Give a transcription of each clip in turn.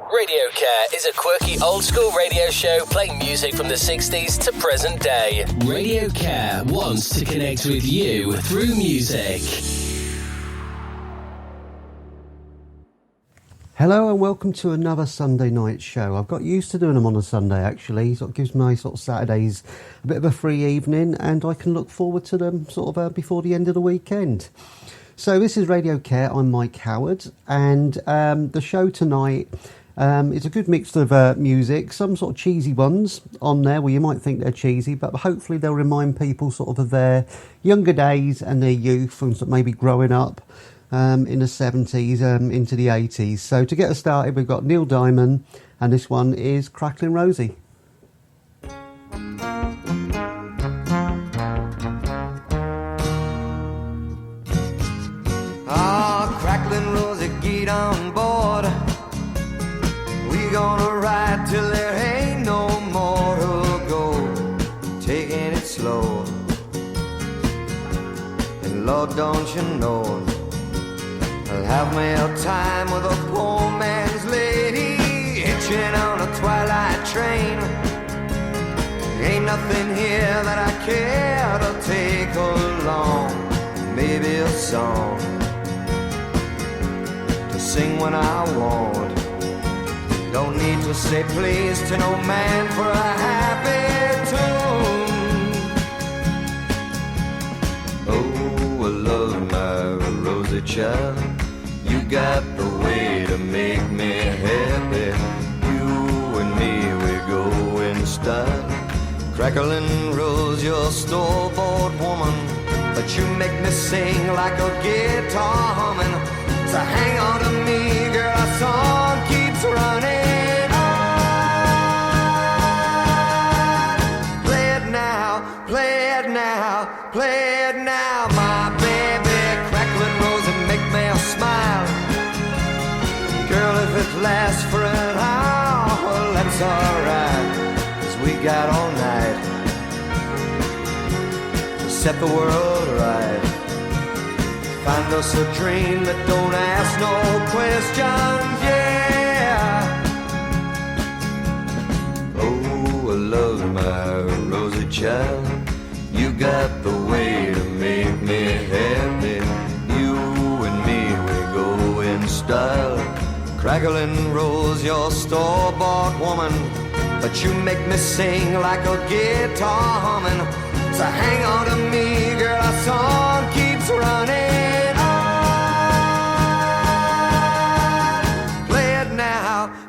RadioCare is a quirky old-school radio show playing music from the 60s to present day. RadioCare wants to connect with you through music. Hello and welcome to another Sunday night show. I've got used to doing them on a Sunday actually, so it gives my sort of Saturdays a bit of a free evening and I can look forward to them sort of before the end of the weekend. So this is RadioCare, I'm Mike Howard, and the show tonight is a good mix of music, some sort of cheesy ones on there where you might think they're cheesy, but hopefully they'll remind people sort of their younger days and their youth and sort of maybe growing up in the 70s into the 80s. So to get us started, we've got Neil Diamond, and this one is Cracklin' Rosie. Cracklin' Rosie, get on board. We gonna ride till there ain't no more to go. Taking it slow. And Lord, don't you know, I'll have me a time with a poor man's lady, hitching on a twilight train. Ain't nothing here that I care to take along. Maybe a song to sing when I want. Don't need to say please to no man for a happy tune. Oh, I love my Rosie child. You got the way to make me happy. You and me, we go in style. Cracklin' Rose, you're store-bought woman, but you make me sing like a guitar humming. So hang on to me, girl, our song keeps running on. Play it now, play it now, play it now, my baby. Cracklin' Rose and make me smile. Girl, if it lasts for an hour, well, that's alright, 'cause we got all night to set the world right. Find us a dream that don't ask no questions, yeah. Oh, I love my Rosie child. You got the way to make me happy. You and me, we go in style. Cracklin' Rose, you're store-bought woman, but you make me sing like a guitar humming. So hang on to me, girl, our song keeps running.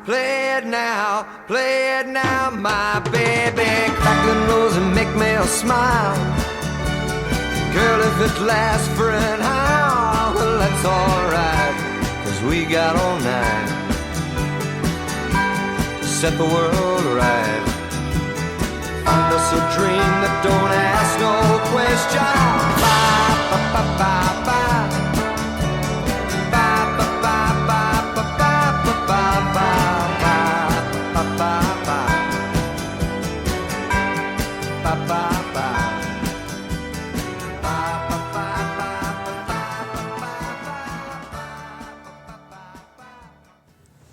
Play it now, play it now, my baby. Cracklin' Rose and make me smile. Girl, if it lasts for an hour, well, that's alright, 'cause we got all night to set the world right. Find us a dream that don't ask no questions. Ba, ba, ba, ba, ba.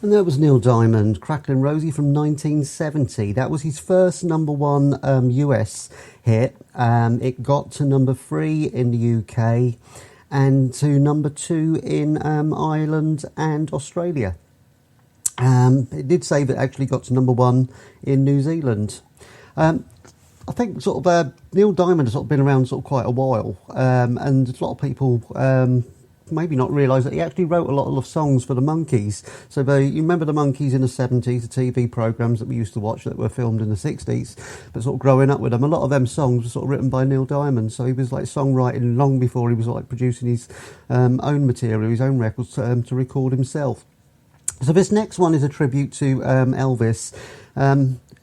And that was Neil Diamond, Cracklin' Rosie from 1970. That was his first number one US hit. It got to number 3 in the UK and to number 2 in Ireland and Australia. It did say that it actually got to number 1 in New Zealand. I think sort of Neil Diamond has sort of been around sort of quite a while, and a lot of people maybe not realise that he actually wrote a lot of songs for the Monkees. So you remember the Monkees in the 70s, the TV programmes that we used to watch that were filmed in the 60s, but sort of growing up with them, a lot of them songs were sort of written by Neil Diamond. So he was like songwriting long before he was like producing his own material, his own records to record himself. So this next one is a tribute to Elvis.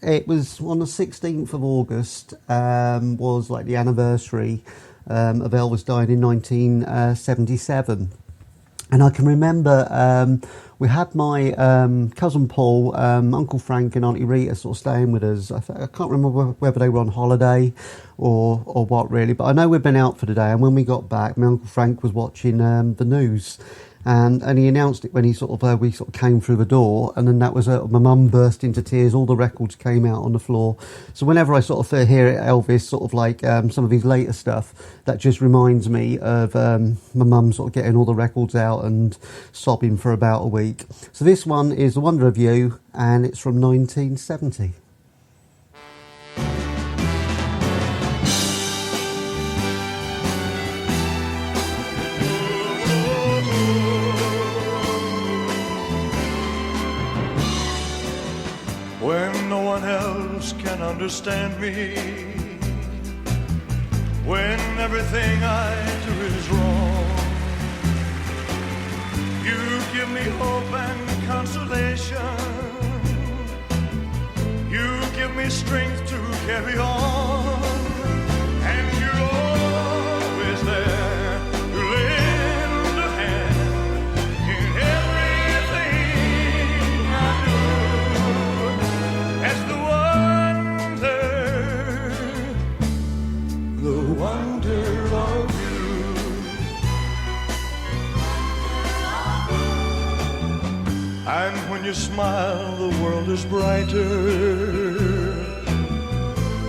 It was on the 16th of August, was like the anniversary of Elvis dying in 1977. And I can remember we had my cousin Paul, Uncle Frank and Auntie Rita sort of staying with us. I can't remember whether they were on holiday or what really, but I know we'd been out for the day, and when we got back, my Uncle Frank was watching the news. And he announced it when he we came through the door, and then that was my mum burst into tears. All the records came out on the floor. So whenever I hear Elvis, some of his later stuff, that just reminds me of my mum getting all the records out and sobbing for about a week. So this one is The Wonder of You, and it's from 1970. When no one else can understand me, when everything I do is wrong, you give me hope and consolation. You give me strength to carry on, and you're always there to lend a hand in everything I do. As the wonder of you. And when you smile, the world is brighter.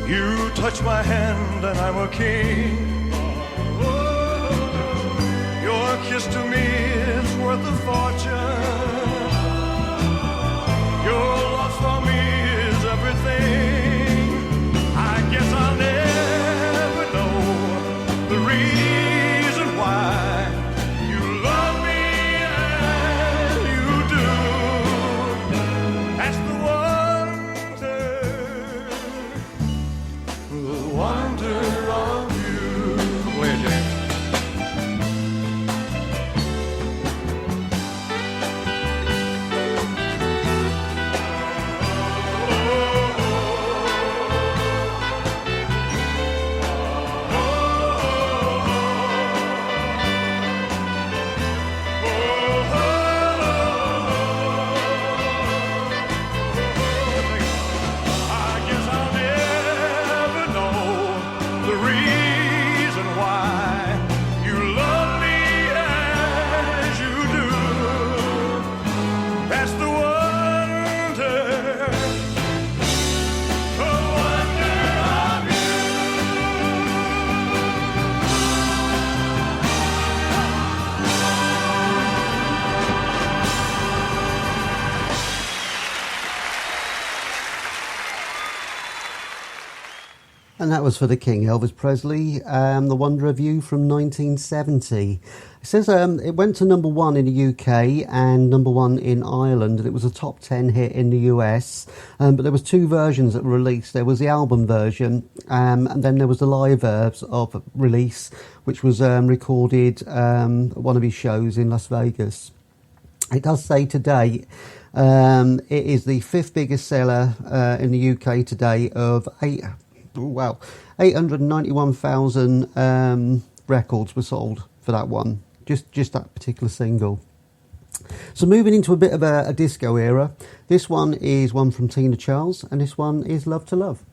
You touch my hand and I'm a king. Your kiss to me is worth a fortune. Your love for me is everything. I guess I'll never know the reason why you love me as you do. That's the wonder of you. Play it, James. And that was for the King, Elvis Presley, The Wonder of You from 1970. It says it went to number 1 in the UK and number 1 in Ireland, and it was a top 10 hit in the US. But there was 2 versions that were released. There was the album version, and then there was the live of release, which was recorded at one of his shows in Las Vegas. It does say today it is the 5th biggest seller in the UK today of 891,000 records were sold for that one, just that particular single. So moving into a bit of a disco era, this one is one from Tina Charles, and this one is Love to Love.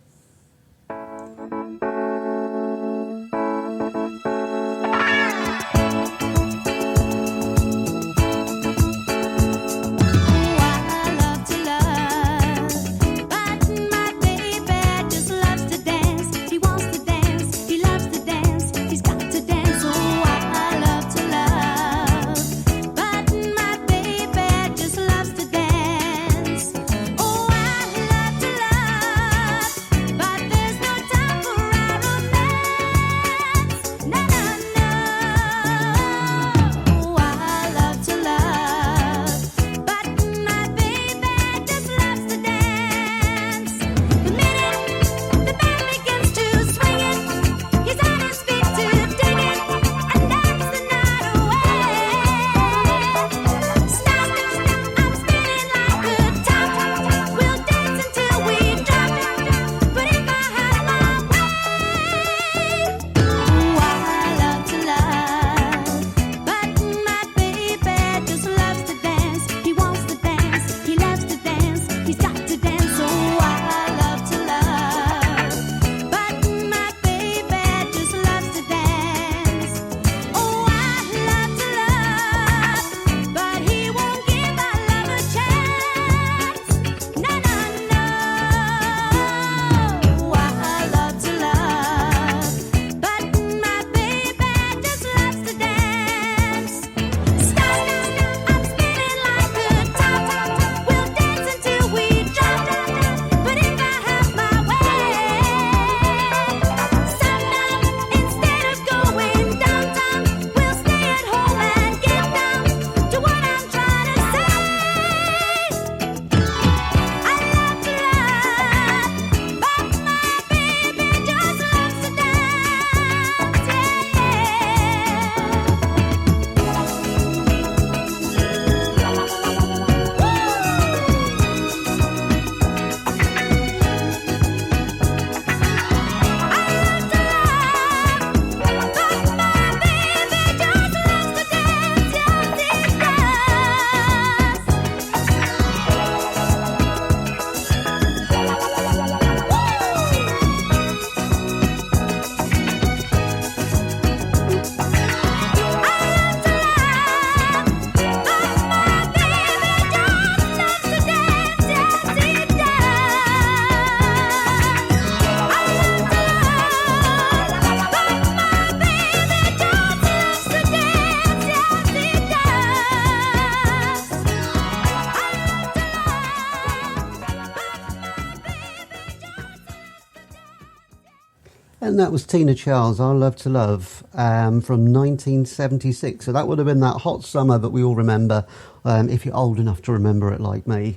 And that was Tina Charles, Our Love to Love, from 1976. So that would have been that hot summer that we all remember, if you're old enough to remember it like me.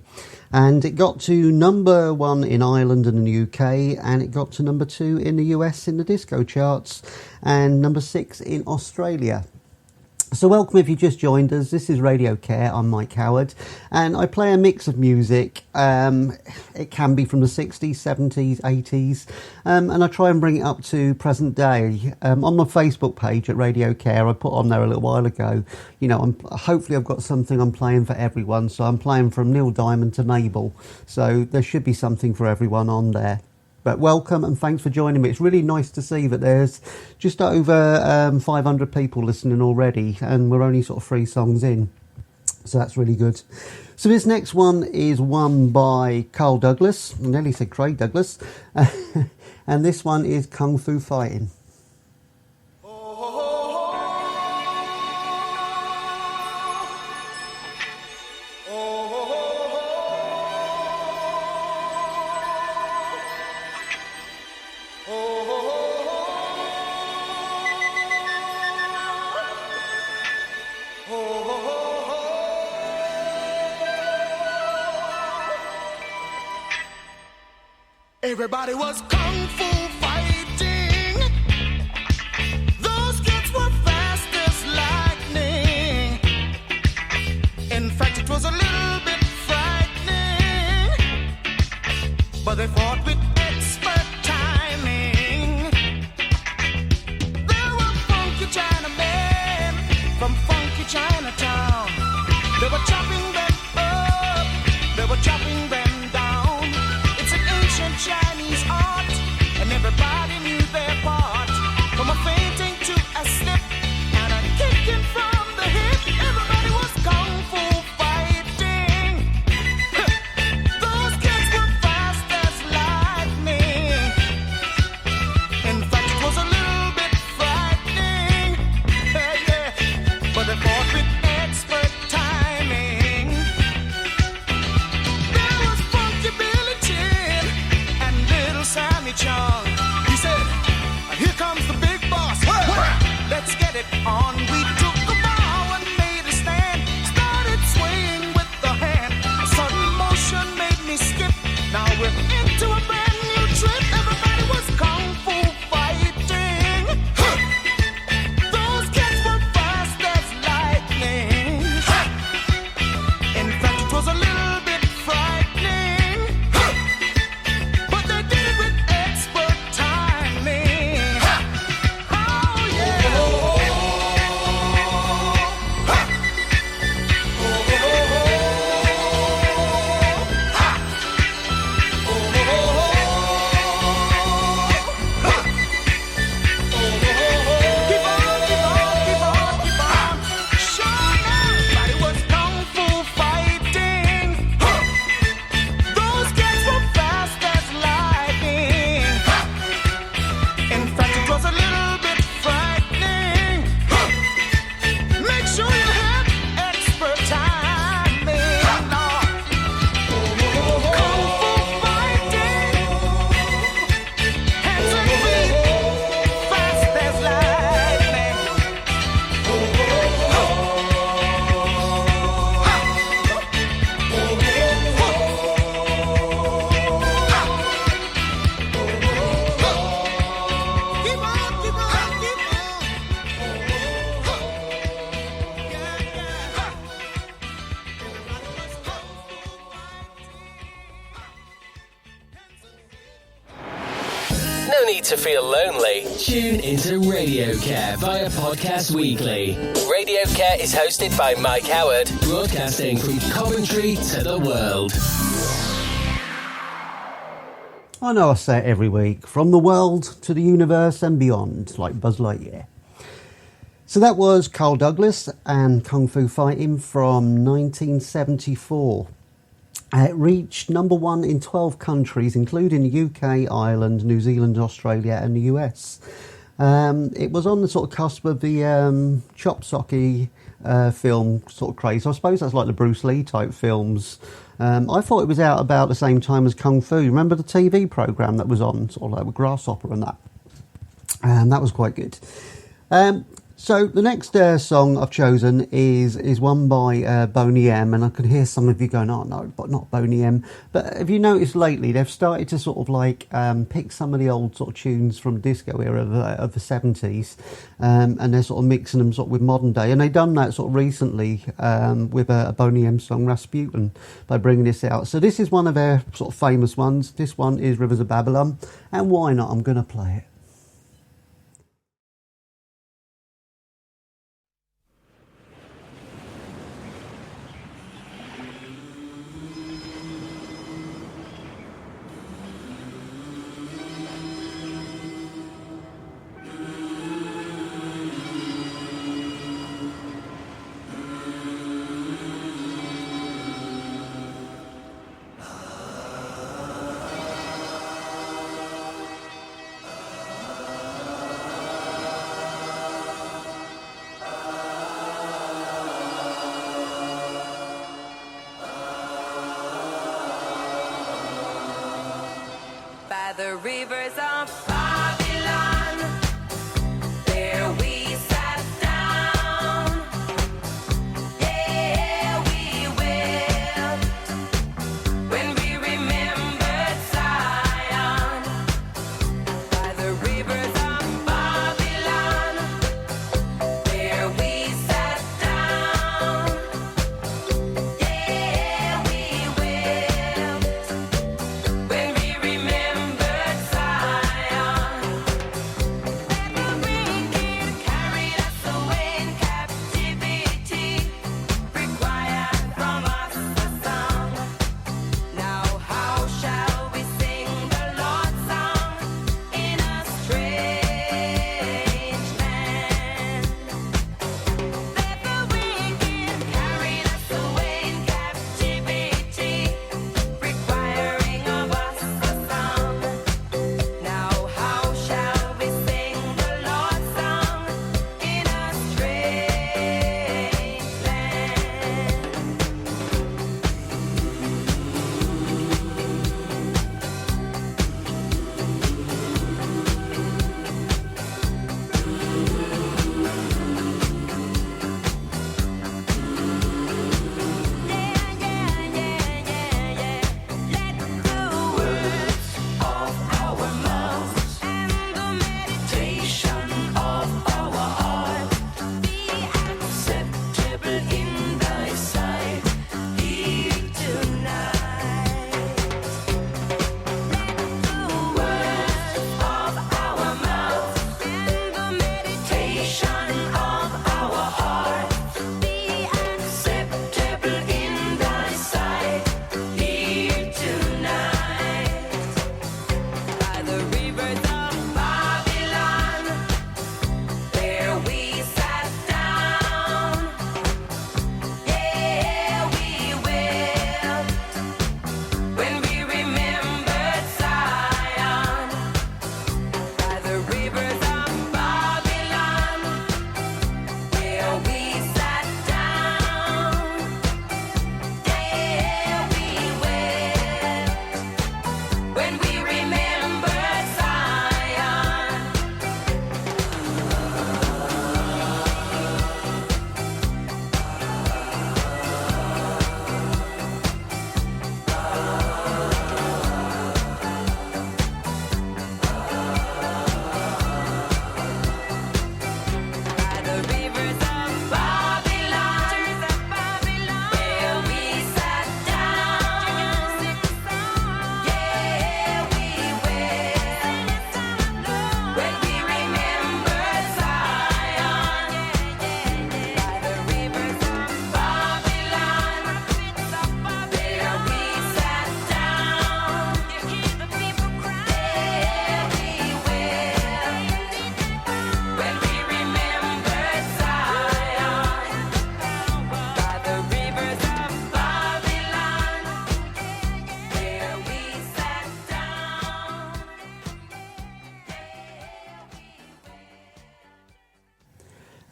And it got to number 1 in Ireland and the UK, and it got to number 2 in the US in the disco charts, and number 6 in Australia. So welcome if you just joined us. This is RadioCare. I'm Mike Howard, and I play a mix of music. It can be from the 60s, 70s, 80s, and I try and bring it up to present day. On my Facebook page at RadioCare, I put on there a little while ago, you know, hopefully I've got something I'm playing for everyone. So I'm playing from Neil Diamond to Mabel. So there should be something for everyone on there. But welcome and thanks for joining me. It's really nice to see that there's just over 500 people listening already, and we're only sort of 3 songs in. So that's really good. So this next one is one by Carl Douglas. I nearly said Craig Douglas. And this one is Kung Fu Fighting. Everybody was kung fu fighting. Those kids were fast as lightning. In fact, it was a little bit frightening, but they fought with expert timing. There were funky Chinamen from funky Chinatown. They were chopping them up, they were chopping them down. It's an ancient Chinese art, and everybody knew their part. From a fainting to a slip and a kicking from the hip, everybody was kung fu fighting. Those kids were fast as lightning. In fact, it was a little bit frightening, yeah, but they fought with expert timing. There was Funky Billy Chin and Little Sammy Chung. He said, "Here comes the big boss. Let's get it on." We took a bow and made a stand. Started swaying with the hand. A sudden motion made me skip. Now we're into a brand new trip. Everybody was kung fu fighting. Those kids were fast as lightning. In fact, it was a little bit frightening, but they did it with expert timing. Oh yeah. Keep on, keep on, keep on, keep on. Sure, everybody was kung fu fighting. Those kids were fast as lightning. In fact, it was a little bit frightening. Make sure you have expert timing. Kung fu fighting. Hands and feet, fast as lightning. Keep on, keep on, keep on. Yeah, yeah. No need to feel lonely. Tune into RadioCare via Podcast Weekly. RadioCare is hosted by Mike Howard, broadcasting from Coventry to the world. I know I say it every week, from the world to the universe and beyond, like Buzz Lightyear. So that was Carl Douglas and Kung Fu Fighting from 1974. It reached number 1 in 12 countries, including the UK, Ireland, New Zealand, Australia and the US. It was on the sort of cusp of the chop socky film sort of craze. I suppose that's like the Bruce Lee type films. I thought it was out about the same time as Kung Fu. Remember the TV programme that was on, sort of like with Grasshopper and that? And that was quite good. So the next song I've chosen is one by Boney M, and I could hear some of you going, "Oh no, but not Boney M." But have you noticed lately they've started to sort of like pick some of the old sort of tunes from disco era of the 70s, and they're sort of mixing them sort of with modern day, and they've done that sort of recently with a Boney M song, Rasputin, by bringing this out. So this is one of their sort of famous ones. This one is Rivers of Babylon, and why not? I'm going to play it. The rivers of Babylon, there we sat down. Yeah, we will, when we remembered Zion. By the rivers of Babylon, there we sat down. Yeah, we will, when we remember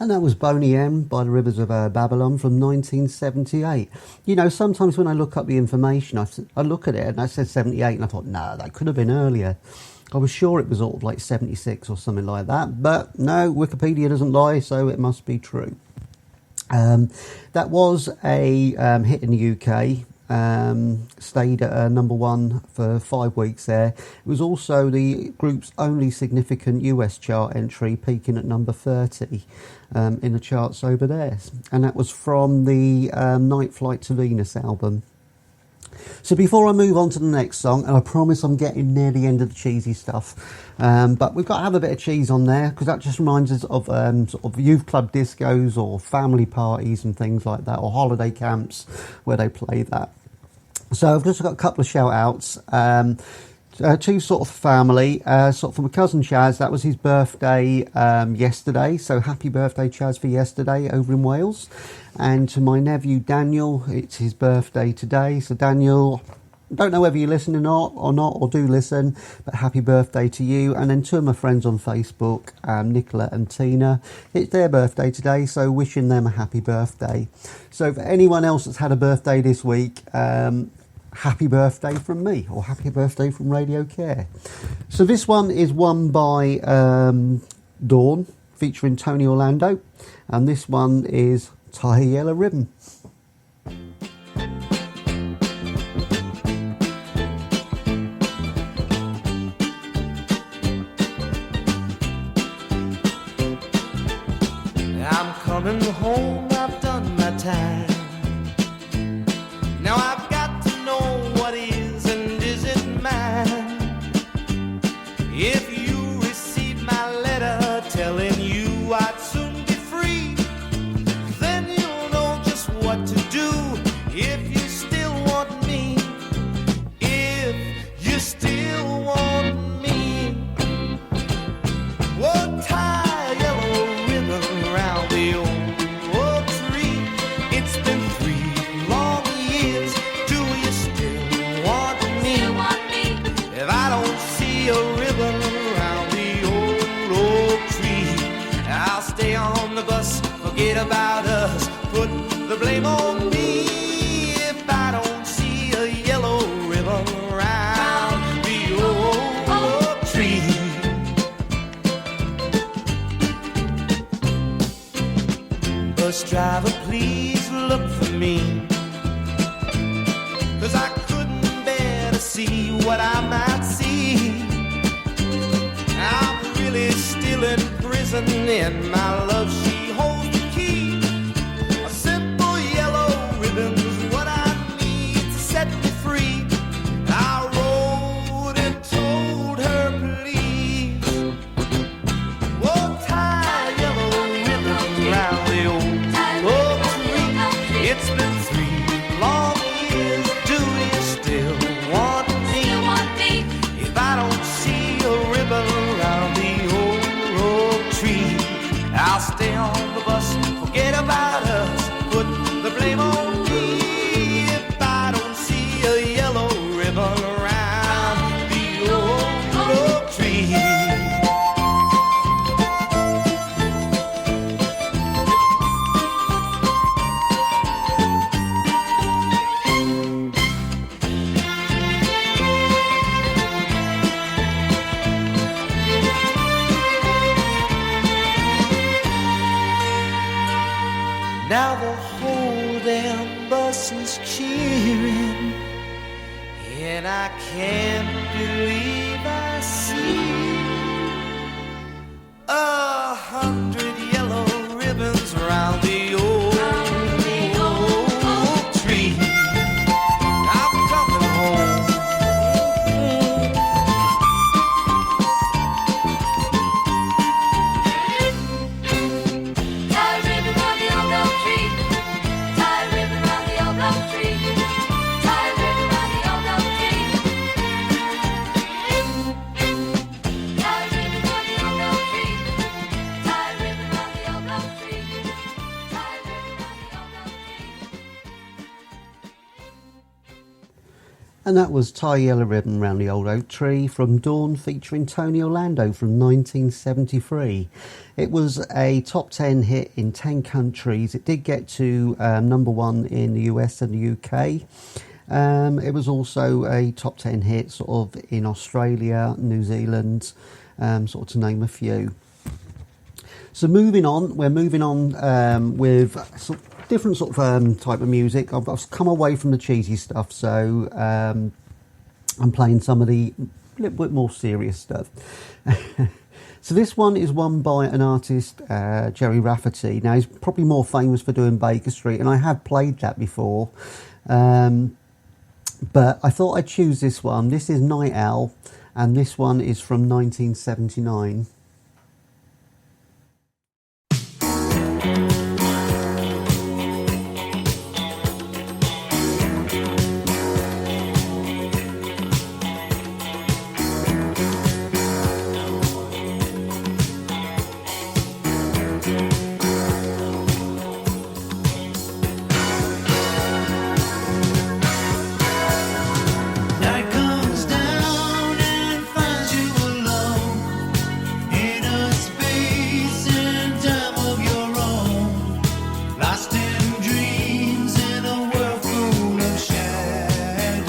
And that was Boney M by the Rivers of Babylon from 1978. You know, sometimes when I look up the information, I look at it and that says 78 and I thought, no, that could have been earlier. I was sure it was sort of like 76 or something like that, but no, Wikipedia doesn't lie, so it must be true. That was a hit in the UK. Stayed at number 1 for 5 weeks there. It was also the group's only significant US chart entry, peaking at number 30 in the charts over there. And that was from the Night Flight to Venus album. So before I move on to the next song, and I promise I'm getting near the end of the cheesy stuff, but we've got to have a bit of cheese on there, because that just reminds us of sort of youth club discos or family parties and things like that, or holiday camps where they play that. So I've just got a couple of shout outs. To sort of family, sort of from my cousin Chaz. That was his birthday yesterday, so happy birthday Chaz for yesterday over in Wales. And to my nephew Daniel, it's his birthday today, so Daniel, don't know whether you listen or do listen, but happy birthday to you. And then two of my friends on Facebook, Nicola and Tina, it's their birthday today, so wishing them a happy birthday. So for anyone else that's had a birthday this week, happy birthday from me, or happy birthday from RadioCare. So this one is one by Dawn, featuring Tony Orlando, and this one is Tie a Yellow Ribbon. I'm coming home, I've done my time. Now I've got to know what is and isn't mine. If you receive my letter telling you I'd soon be free, then you'll know just what to do if you still want me. If you still want me, well, tie a yellow ribbon around the old tree. It's been 3 long years. Do you still want me? If I don't see a ribbon around the old tree, I'll stay on the bus, forget about us, put the blame on me. If I don't see a yellow ribbon around the old tree. Bus driver, please look for me, 'cause I couldn't bear to see what I might see. I'm really still in prison, and my love, she holds the key. A simple yellow ribbon's what I need to set me free. I wrote and told her, please, oh, tie a yellow ribbon round the old tree. It's been 3 long years. Do you still want me? If I don't see a ribbon around the old tree, I'll stay on the bus, forget about us, put the blame on me. If I don't see a yellow ribbon around the old tree. Now the whole damn bus is cheering, and I can't believe I see 100 yellow ribbons around the old tree. I'm coming home. Tie a ribbon round the old oak tree. Tie a ribbon round the old oak tree. Tie a ribbon round the old oak tree. Tie a ribbon round the old oak tree. Tie a ribbon round the old oak tree. Tie a ribbon round the old oak tree. And that was Tie a Yellow Ribbon Round the Old Oak Tree from Dawn, featuring Tony Orlando from 1973. It was a top 10 hit in 10 countries. It did get to number 1 in the US and the UK. It was also a top 10 hit sort of in Australia, New Zealand, sort of to name a few. So we're moving on with different sort of type of music. I've come away from the cheesy stuff, so I'm playing some of the little bit more serious stuff. So this one is one by an artist, Jerry Rafferty. Now, he's probably more famous for doing Baker Street, and I have played that before. But I thought I'd choose this one. This is Night Owl, and this one is from 1979. Night comes down and finds you alone in a space and time of your own, lost in dreams in a world full of shadows.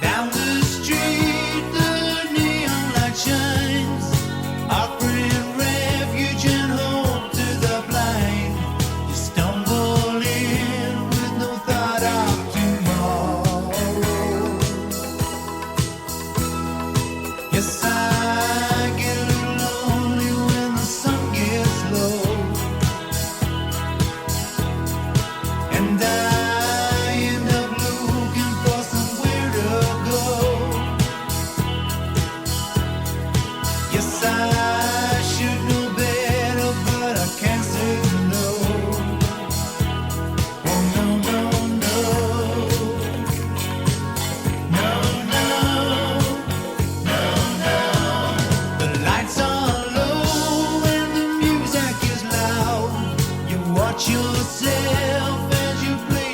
Down the street, the neon light shines, offering refuge and hope to the blind. You stumble in with no thought of tomorrow. Yes, I get a little lonely when the sun gets low, and I end up looking for somewhere to go. Yes, I should know better, but I can't say no. Oh, no, no, no. No, no. The lights are low and the music is loud. You watch yourself as you play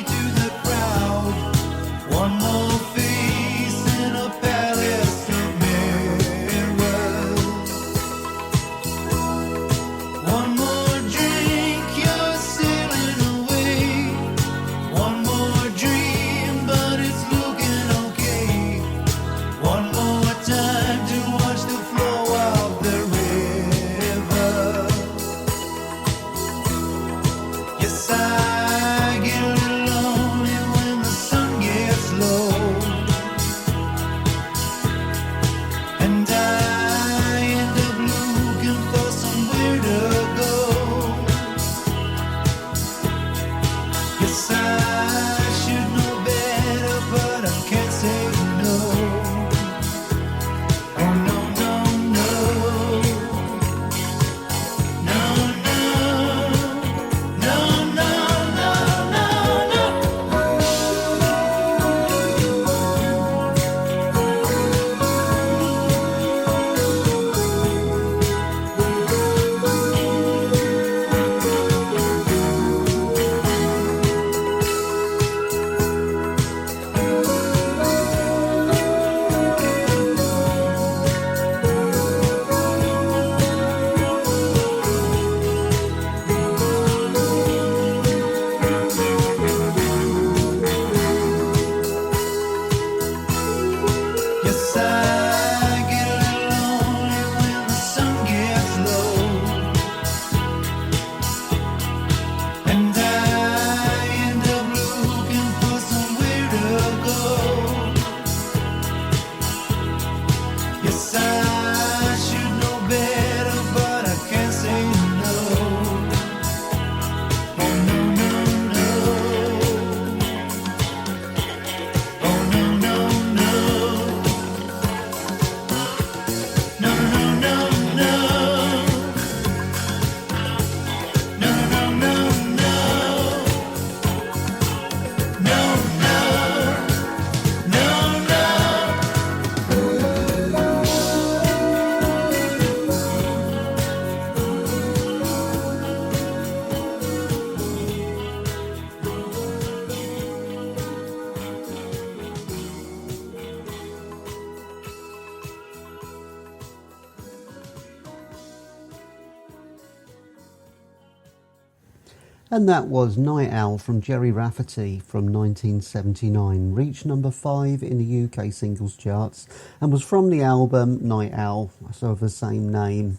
And that was Night Owl from Jerry Rafferty from 1979. Reached number 5 in the UK singles charts and was from the album Night Owl, so of the same name.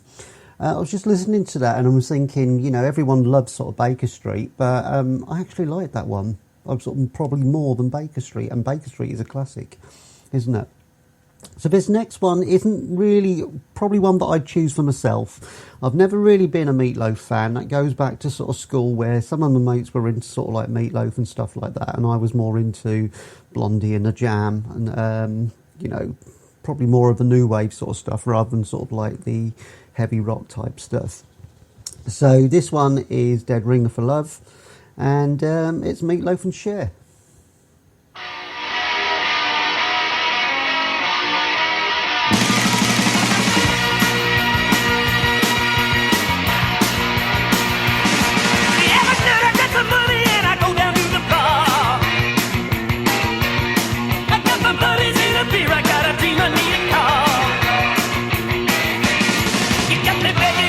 I was just listening to that and I was thinking, you know, everyone loves sort of Baker Street, but I actually like that one. I'm sort of probably more than Baker Street, and Baker Street is a classic, isn't it? So this next one isn't really probably one that I'd choose for myself. I've never really been a Meatloaf fan. That goes back to sort of school where some of my mates were into sort of like Meatloaf and stuff like that, and I was more into Blondie and the Jam and, you know, probably more of the new wave sort of stuff rather than sort of like the heavy rock type stuff. So this one is Dead Ringer for Love, and it's Meatloaf and Cher. Baby,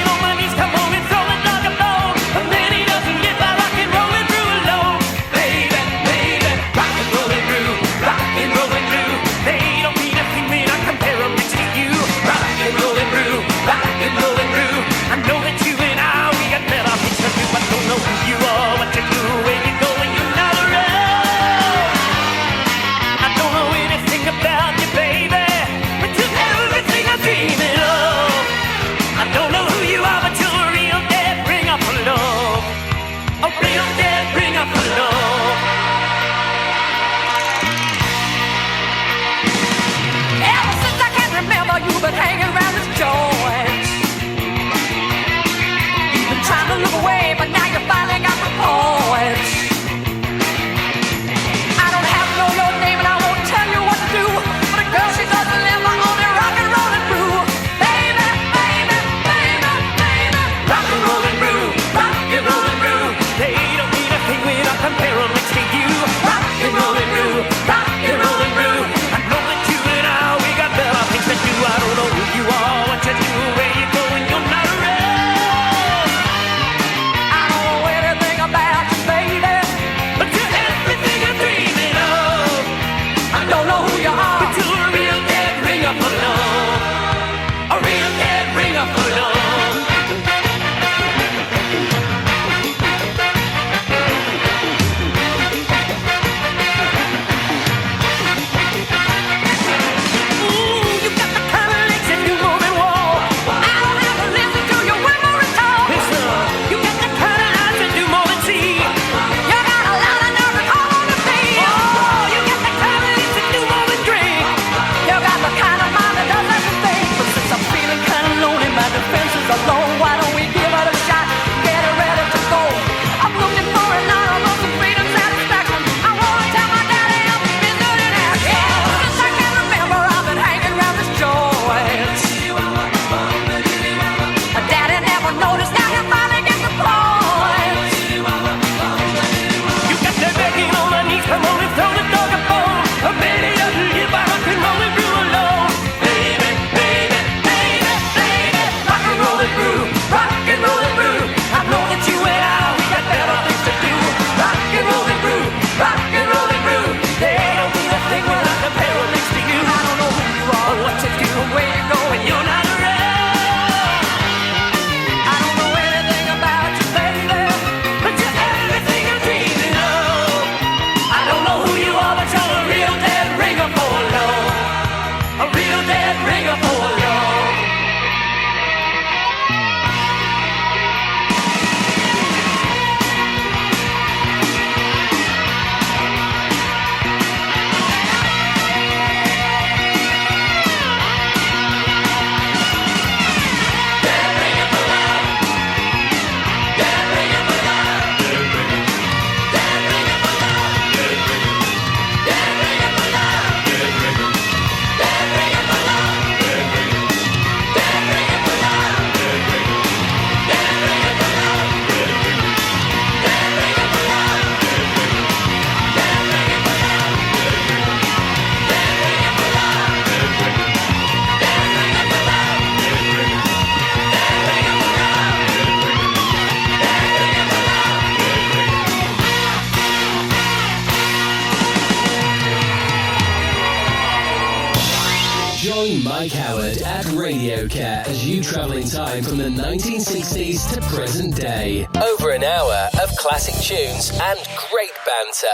Mike Howard at RadioCare as you travel in time from the 1960s to present day. Over an hour of classic tunes and great banter.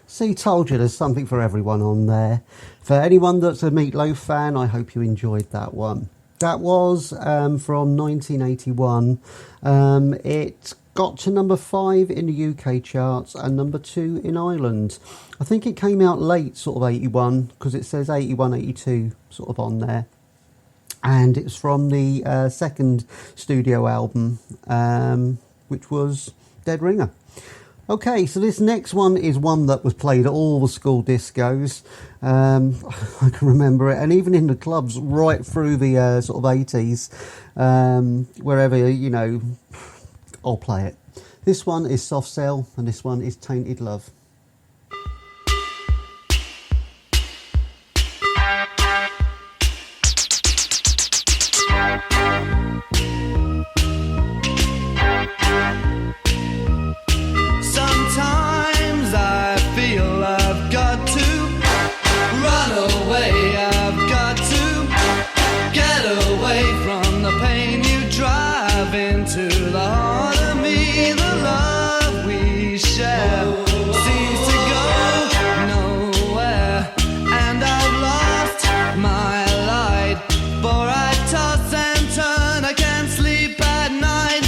See, told you there's something for everyone on there. For anyone that's a Meatloaf fan, I hope you enjoyed that one. That was from 1981. It got to number 5 in the UK charts and number 2 in Ireland. I think it came out late, sort of 81, because it says 81, 82 sort of on there. And it's from the second studio album, which was Dead Ringer. Okay, so this next one is one that was played at all the school discos. I can remember it, and even in the clubs right through the sort of 80s, wherever, you know, I'll play it. This one is Soft Cell, and this one is Tainted Love. Sometimes I feel I've got to run away, I've got to get away from the pain you drive into the heart of me. The love we share seems to go nowhere, and I've lost my light, for I toss and turn, I can't sleep at night.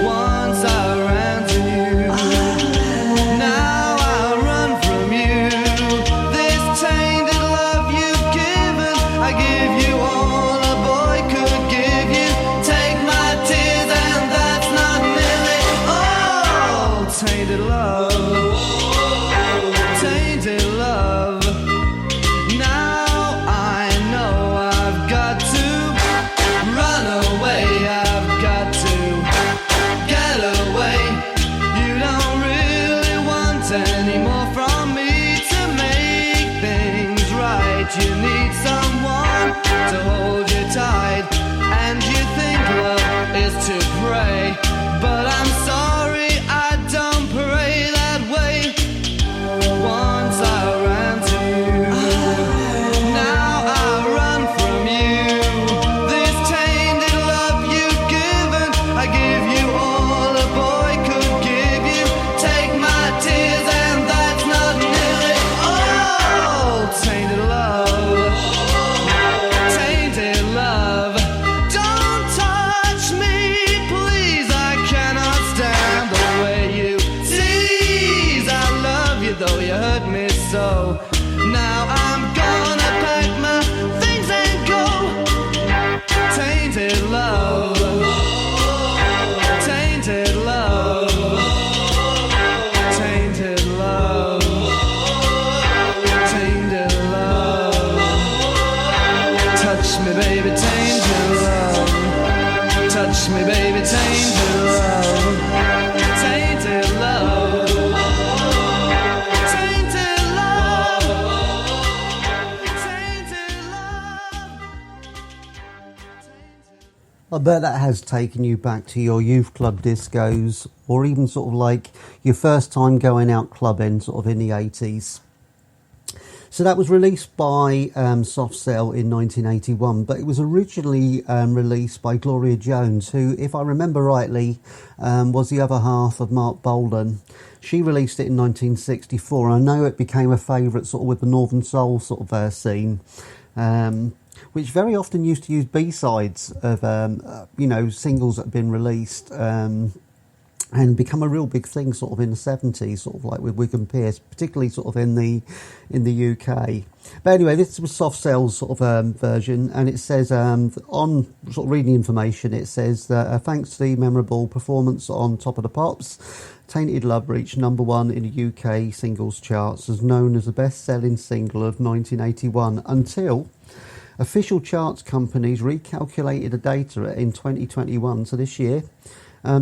Once I ran to you, now I run from you. This tainted love you've given, I give you all a boy could give you. Take my tears and that's not nearly all. Tainted love, tainted love. Now I know I've got to run away, I've got to get away. You don't really want any more from me to make things right. You need someone to hold you tight, and you think love is to pray, but I'm sorry, I don't pray that way. Once I ran to you, now I run from you. This tainted love you've given, I give you all a boy could give you. Take my tears and that's not nearly all. Tainted love, tainted love. Don't touch me, please, I cannot stand the way you tease. I love you though you hurt me so. Now I'm gonna pack my things and go. Tainted love, tainted love, tainted love, tainted love. Touch me, baby, tainted love. Touch me, baby, tainted love. Tainted love, tainted love, tainted love. I bet that has taken you back to your youth club discos, or even sort of like your first time going out clubbing sort of in the 80s. So that was released by Soft Cell in 1981, but it was originally released by Gloria Jones, who, if I remember rightly, was the other half of Mark Bolden. She released it in 1964, and I know it became a favourite sort of with the Northern Soul sort of scene, which very often used to use B-sides of, you know, singles that had been released, and become a real big thing sort of in the 70s, sort of like with Wigan Pearce, particularly sort of in the UK. But anyway, this was Soft Cell's sort of version, and it says, on sort of reading information, it says that thanks to the memorable performance on Top of the Pops, Tainted Love reached number 1 in the UK singles charts, as known as the best-selling single of 1981, until official charts companies recalculated the data in 2021 to this year,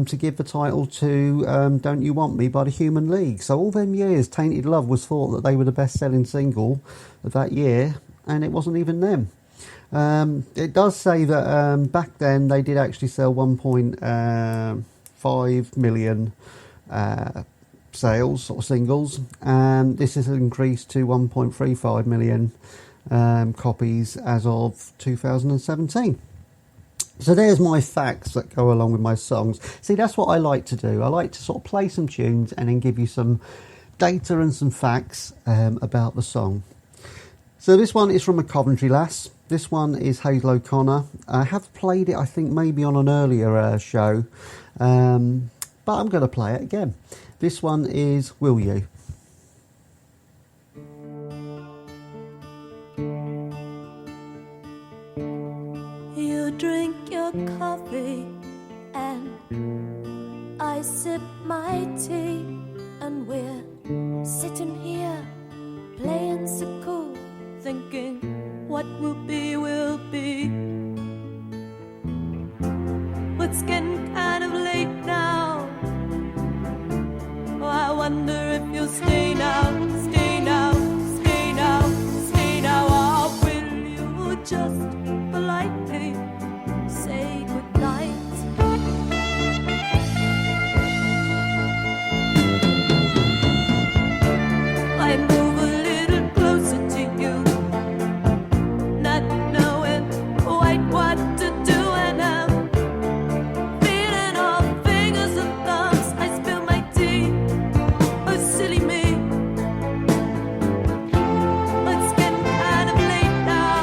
to give the title to Don't You Want Me by the Human League. So all them years, Tainted Love was thought that they were the best-selling single of that year, and it wasn't even them. It does say that back then they did actually sell 1.5 million sales or singles, and this has increased to 1.35 million copies as of 2017. So there's my facts that go along with my songs. See, that's what I like to do. I like to sort of play some tunes and then give you some data and some facts about the song. So this one is from a Coventry lass. This one is Hazel O'Connor. I have played it, I think, maybe on an earlier show, but I'm going to play it again. This one is Will You? You drink your coffee and I sip my tea, and we're sitting here playing so cool, thinking what will be will be. But it's getting kind of late now. Oh, I wonder if you'll stay now, stay now, stay now, stay now. Or will you just politely say goodnight? I move a little closer to you, not knowing quite what to do, and I'm feeling all fingers and thumbs. I spill my tea, oh silly me. It's getting kind of late now.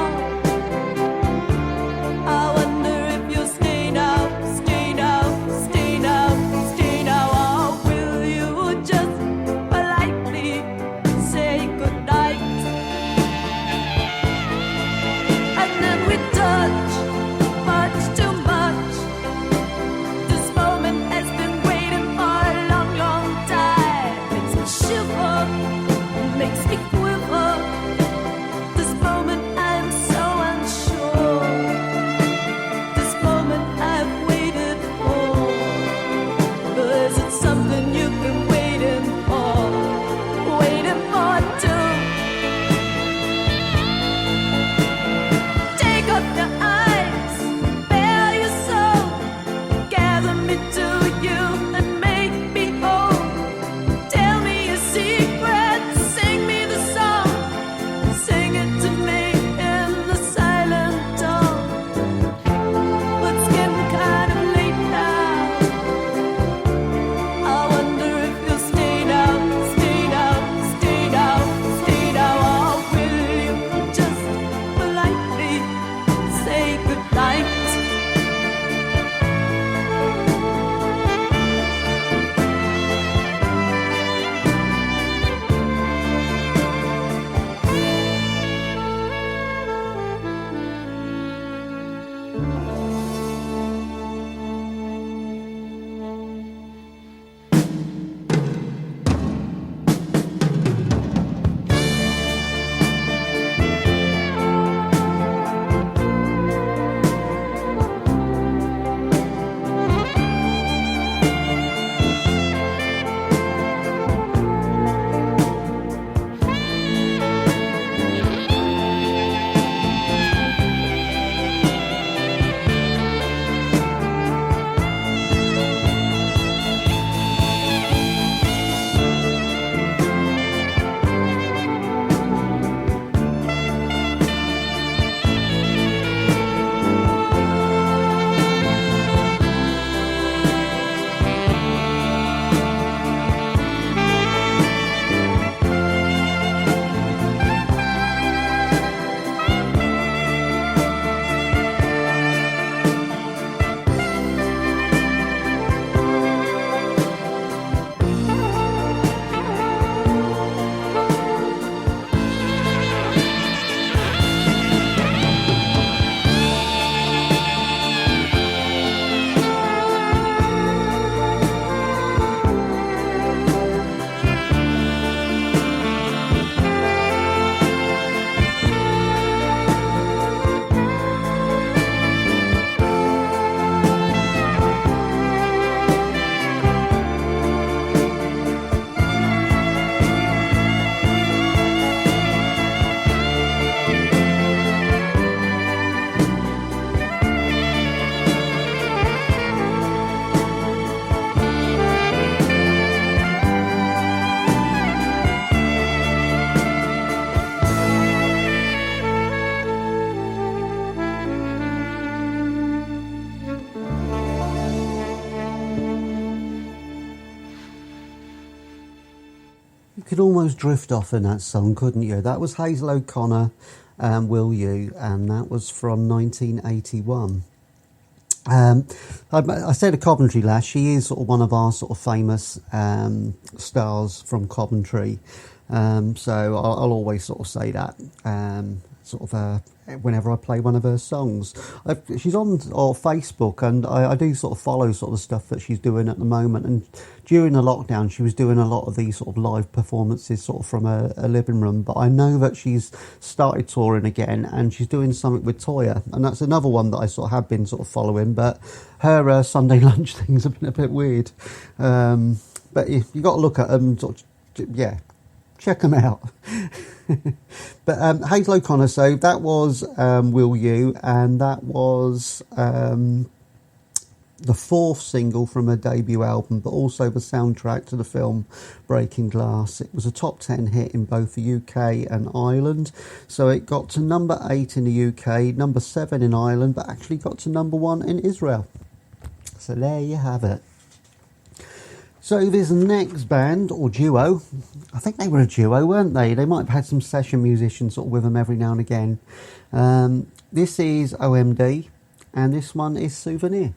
You could almost drift off in that song, couldn't you? That was Hazel O'Connor, Will You, and that was from 1981. I said a Coventry lass. She is sort of one of our sort of famous stars from Coventry. So I'll always sort of say that whenever I play one of her songs. She's on Facebook, and I do sort of follow sort of the stuff that she's doing at the moment. And during the lockdown, she was doing a lot of these sort of live performances sort of from a living room. But I know that she's started touring again, and she's doing something with Toya, and that's another one that I sort of have been sort of following. But her Sunday lunch things have been a bit weird. But you got to look at them, check them out. But Hazel O'Connor, so that was Will You, and that was the fourth single from her debut album, but also the soundtrack to the film Breaking Glass. It was a top 10 hit in both the UK and Ireland, so it got to number 8 in the UK, number 7 in Ireland, but actually got to number 1 in Israel. So there you have it. So this next band, or duo, I think they were a duo, weren't they? They might have had some session musicians sort of with them every now and again. This is OMD, and this one is Souvenir.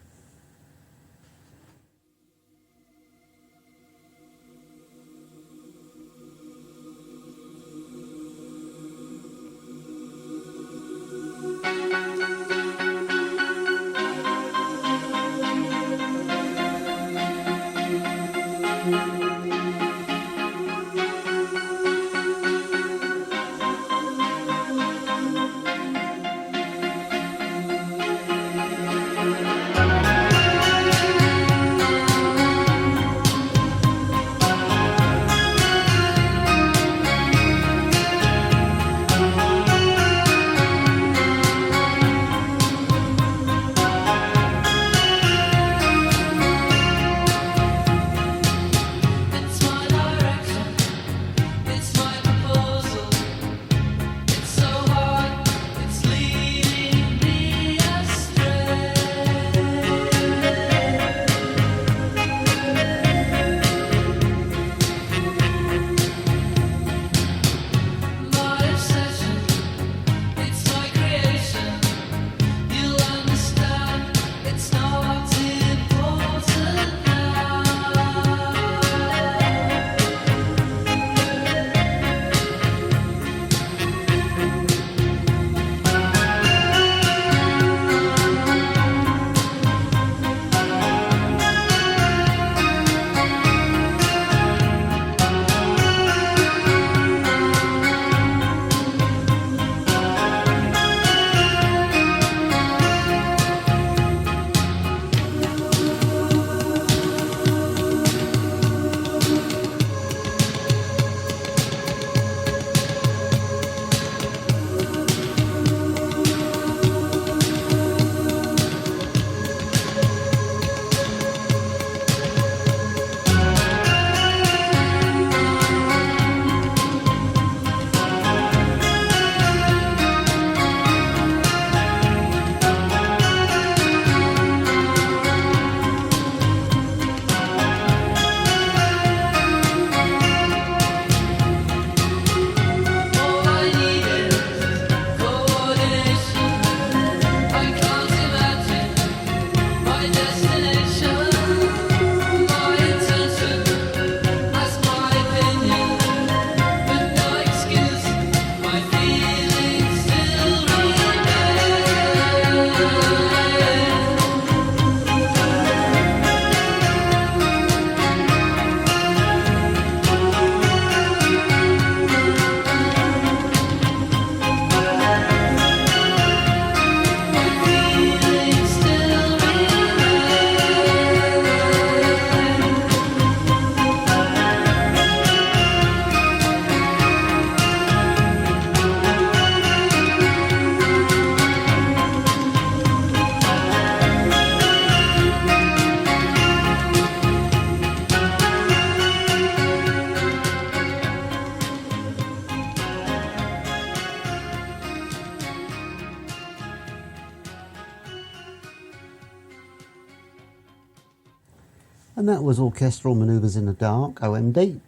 And that was Orchestral Manoeuvres in the Dark, OMD.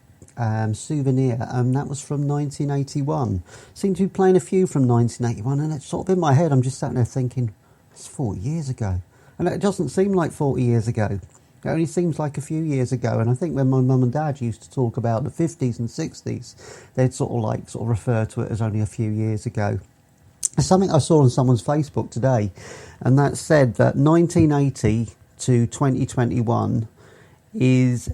Souvenir, and that was from 1981. Seem to be playing a few from 1981, and it's sort of in my head, I'm just sat there thinking, it's 40 years ago. And it doesn't seem like 40 years ago. It only seems like a few years ago, and I think when my mum and dad used to talk about the 50s and 60s, they'd sort of refer to it as only a few years ago. There's something I saw on someone's Facebook today, and that said that 1980 to 2021 is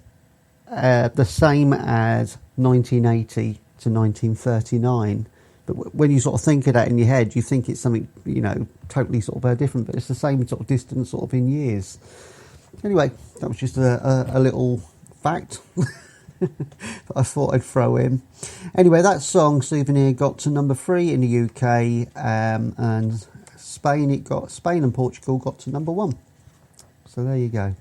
the same as 1980 to 1939. But when you sort of think of that in your head, you think it's something, totally sort of different, but it's the same sort of distance sort of in years. Anyway, that was just a little fact that I thought I'd throw in. Anyway, that song, Souvenir, got to number 3 in the UK, and Spain and Portugal got to number 1. So there you go.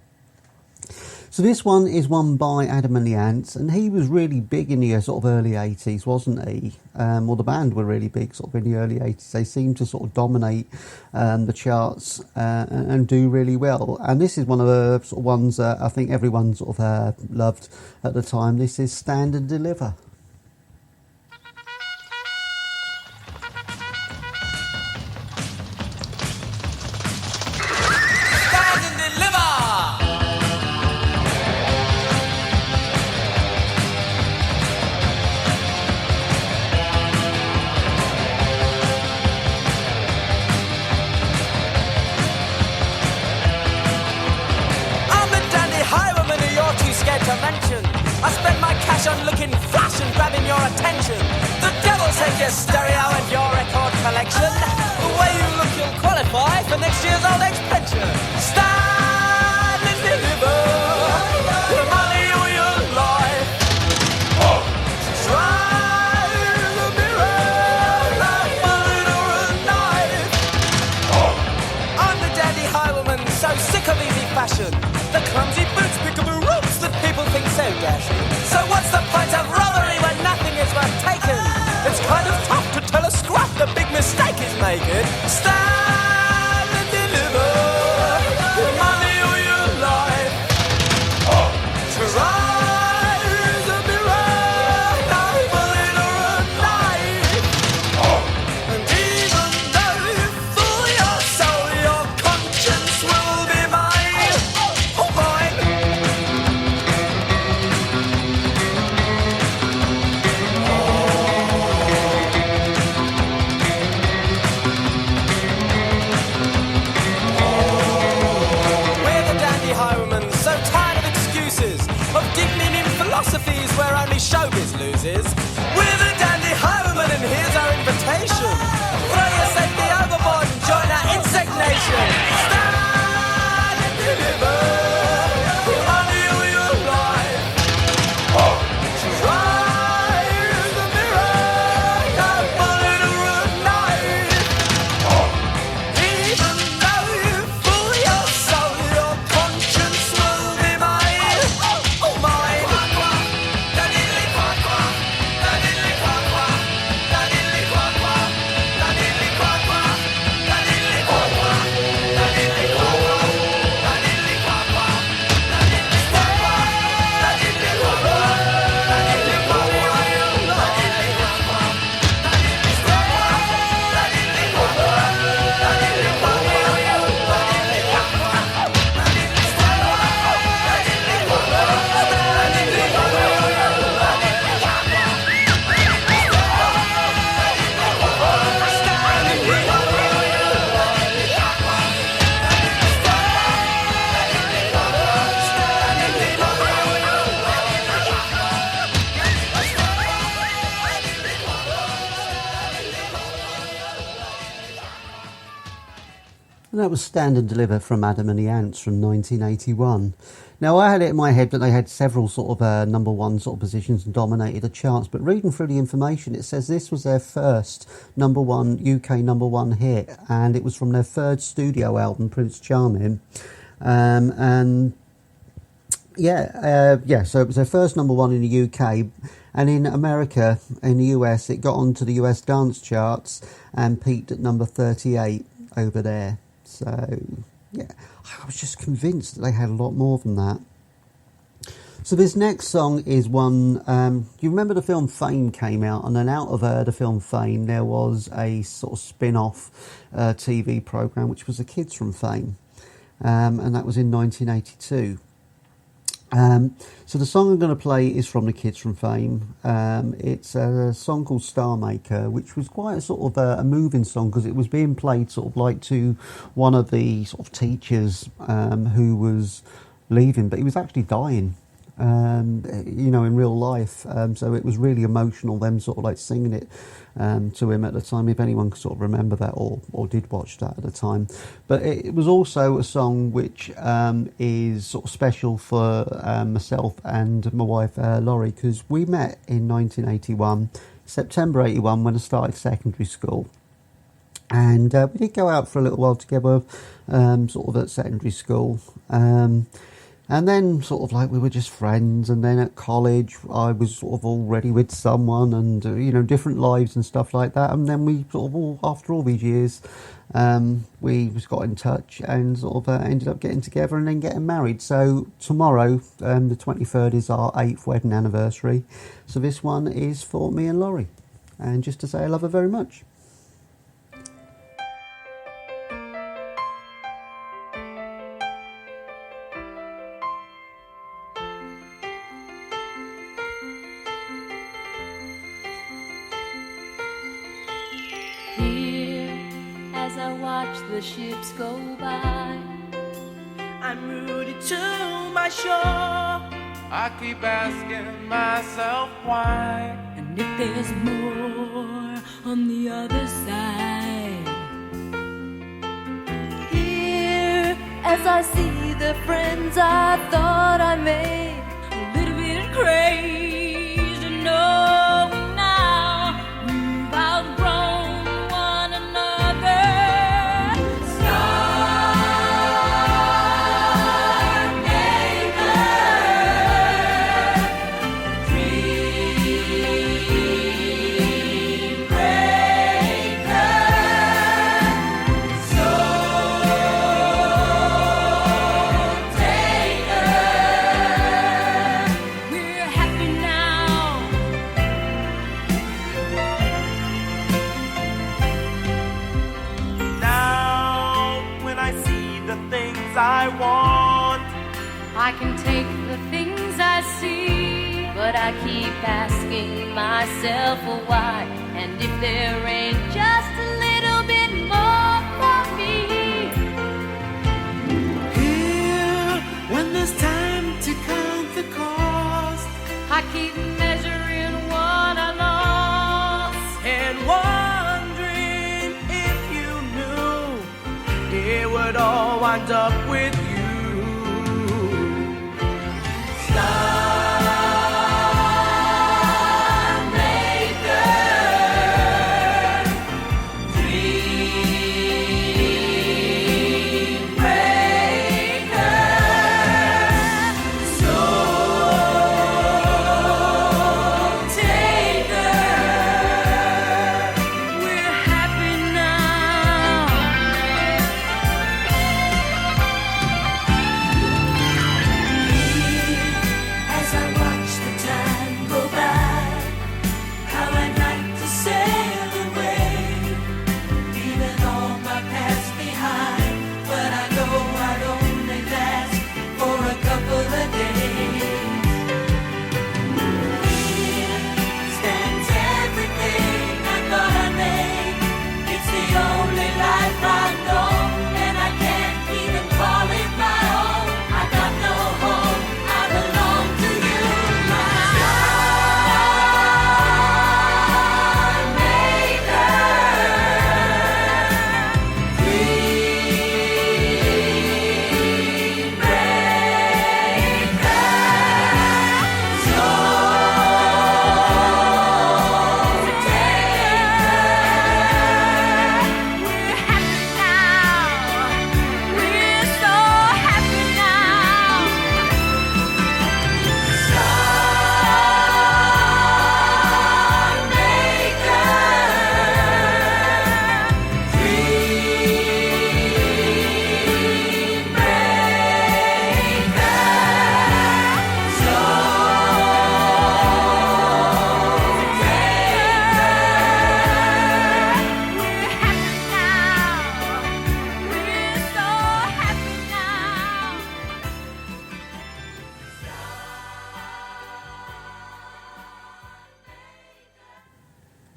So this one is one by Adam and the Ants, and he was really big in the sort of early 80s, wasn't he? Well, the band were really big sort of in the early 80s. They seemed to sort of dominate the charts and do really well. And this is one of the sort of ones I think everyone sort of loved at the time. This is Stand and Deliver. I spend my cash on looking flash and grabbing your attention. The devil take your stereo and your record collection. The way you look, you'll qualify for next year's old age pension. Stand and deliver your money or your life. Try the mirror like mine or a knife. I'm the dandy highwayman, so sick of easy fashion. The clumsy boots pick up a ropes that people think so dashing. So what's the point of robbery when nothing is worth taking? It's kind of tough to tell a scrap the big mistake is making. Stand and deliver your money or your life. Try the mirror, like bullet or a knife. And even though you fool your soul, your conscience will be mine. Oh boy. Of digging in philosophies where only showbiz loses. We're the dandy highwaymen and here's our invitation. Throw your safety overboard and join our insect nation. Stand and deliver your money or your life. Try the mirror, like bullet or a knife. Even though you fool your soul, your conscience will be mine. Oh mine. And that was Stand and Deliver from Adam and the Ants from 1981. Now, I had it in my head that they had several sort of number one sort of positions and dominated the charts, but reading through the information, it says this was their first UK number one hit, and it was from their third studio album, Prince Charming. So it was their first number one in the UK, and in America, in the US, it got onto the US dance charts and peaked at number 38 over there. So, yeah, I was just convinced that they had a lot more than that. So this next song is one, you remember the film Fame came out, and then out of the film Fame there was a sort of spin-off TV programme which was The Kids from Fame, and that was in 1982. So the song I'm going to play is from The Kids from Fame. It's a song called Star Maker, which was quite a sort of a moving song because it was being played sort of like to one of the sort of teachers who was leaving, but he was actually dying. You know, in real life, so it was really emotional, them sort of like singing it to him at the time, if anyone could sort of remember that or did watch that at the time. But it was also a song which is sort of special for myself and my wife Laurie, because we met in 1981, September 81, when I started secondary school. And we did go out for a little while together, sort of at secondary school. And then sort of like we were just friends, and then at college I was sort of already with someone, and you know, different lives and stuff like that. And then we sort of after all these years, we just got in touch and sort of ended up getting together and then getting married. So tomorrow, the 23rd, is our 8th wedding anniversary. So this one is for me and Laurie, and just to say I love her very much. As I watch the ships go by, I'm rooted to my shore. I keep asking myself why. and if there's more on the other side. Here, as I see the friends I thought I made, a little bit crazy, knowing now we've outgrown one another. We're happy now. Now, when I see the things I want, I can take the things I see, but I keep asking myself why, and if there ain't just a little bit more for me. here, when there's time to count the cost, I keep measuring what I lost. and wondering if you knew it would all wind up with you. We're happy now.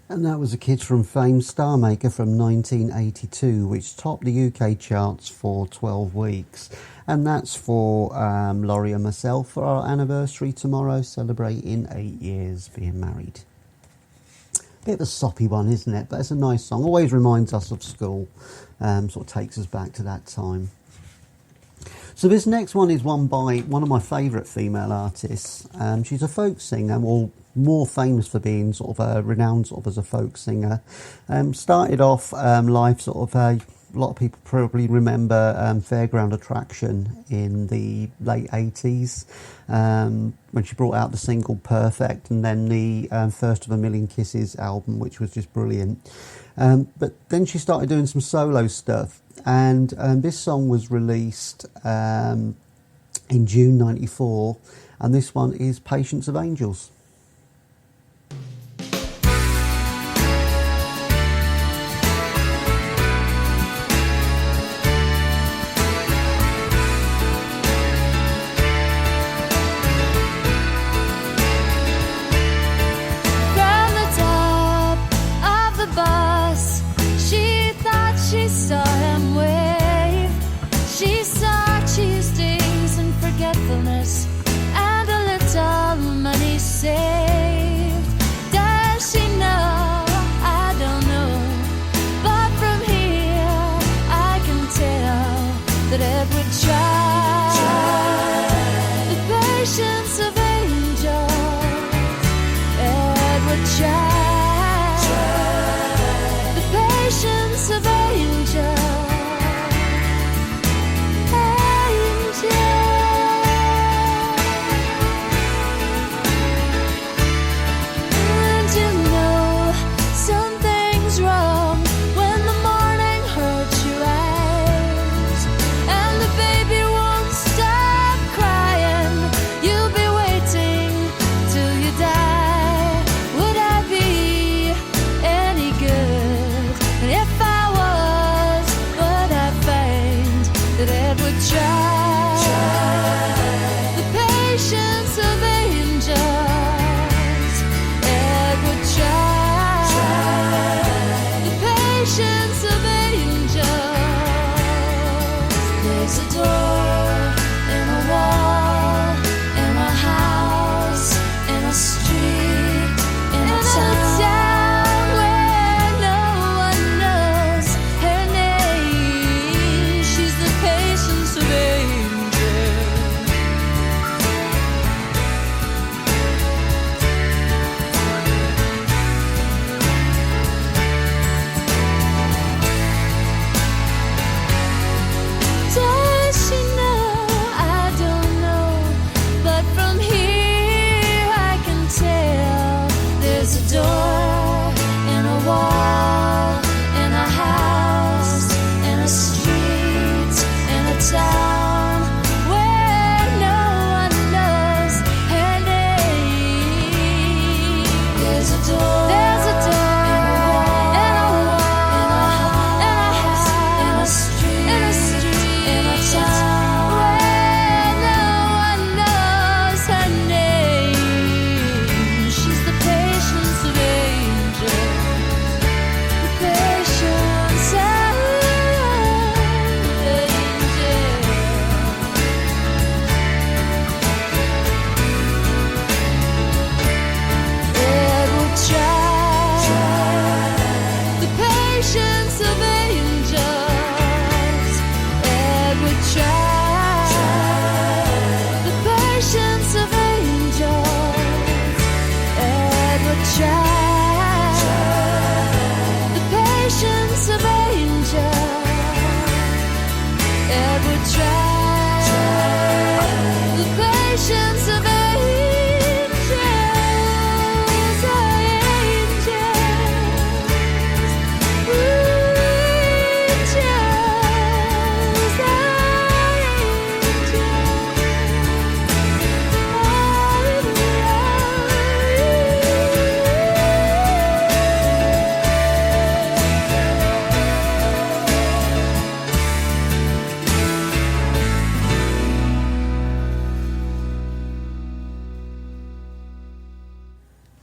And that was a Kids from Fame Star Maker from 1982, which topped the UK charts for 12 weeks. And that's for Laurie and myself for our anniversary tomorrow, celebrating 8 years being married. Bit of a soppy one, isn't it? But it's a nice song. Always reminds us of school. Sort of takes us back to that time. So this next one is one by one of my favourite female artists. She's a folk singer, or more famous for being sort of renowned sort of as a folk singer. Started off life sort of a lot of people probably remember Fairground Attraction in the late 80s when she brought out the single Perfect, and then the First of a Million Kisses album, which was just brilliant. But then she started doing some solo stuff, and this song was released in June 94, and this one is Patience of Angels.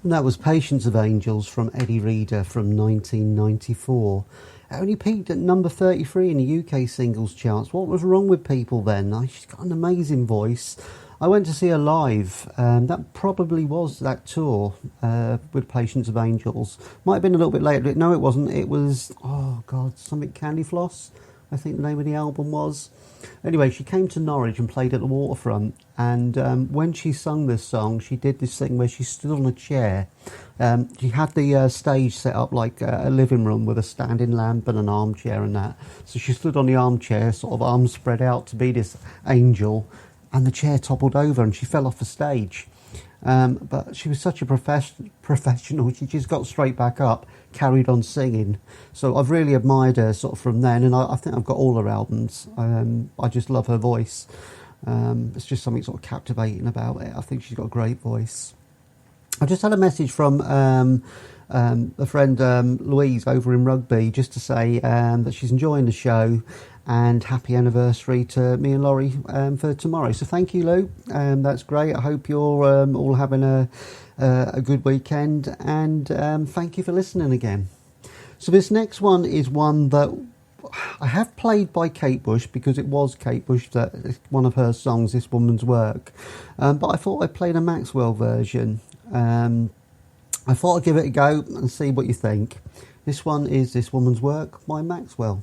And that was Patience of Angels from Eddie Reader from 1994. It only peaked at number 33 in the UK singles charts. What was wrong with people then? She's got an amazing voice. I went to see her live. That probably was that tour with Patience of Angels. Might have been a little bit later. No, it wasn't. It was, something Candy Floss, I think the name of the album was. Anyway, she came to Norwich and played at the Waterfront, and when she sung this song, she did this thing where she stood on a chair. She had the stage set up like a living room with a standing lamp and an armchair and that. So she stood on the armchair, sort of arms spread out to be this angel, and the chair toppled over and she fell off the stage. But she was such a professional, she just got straight back up, carried on singing. So I've really admired her sort of from then, and I think I've got all her albums. I just love her voice. It's just something sort of captivating about it. I think she's got a great voice. I just had a message from a friend Louise over in Rugby, just to say that she's enjoying the show and happy anniversary to me and Laurie for tomorrow. So thank you, Lou. That's great. I hope you're all having a good weekend, and thank you for listening again. So this next one is one that I have played by Kate Bush, because it was Kate Bush, that one of her songs, This Woman's Work. But I thought I'd play the Maxwell version. I thought I'd give it a go and see what you think. This one is This Woman's Work by Maxwell.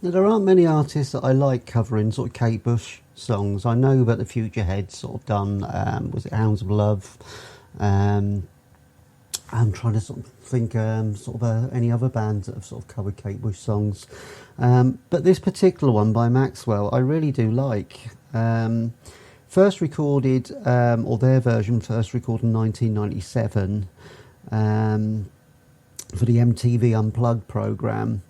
Now, there aren't many artists that I like covering sort of Kate Bush songs. I know that the Future Heads sort of done, was it Hounds of Love? I'm trying to sort of think any other bands that have sort of covered Kate Bush songs. But this particular one by Maxwell, I really do like. First recorded, or their version first recorded in 1997 for the MTV Unplugged programme,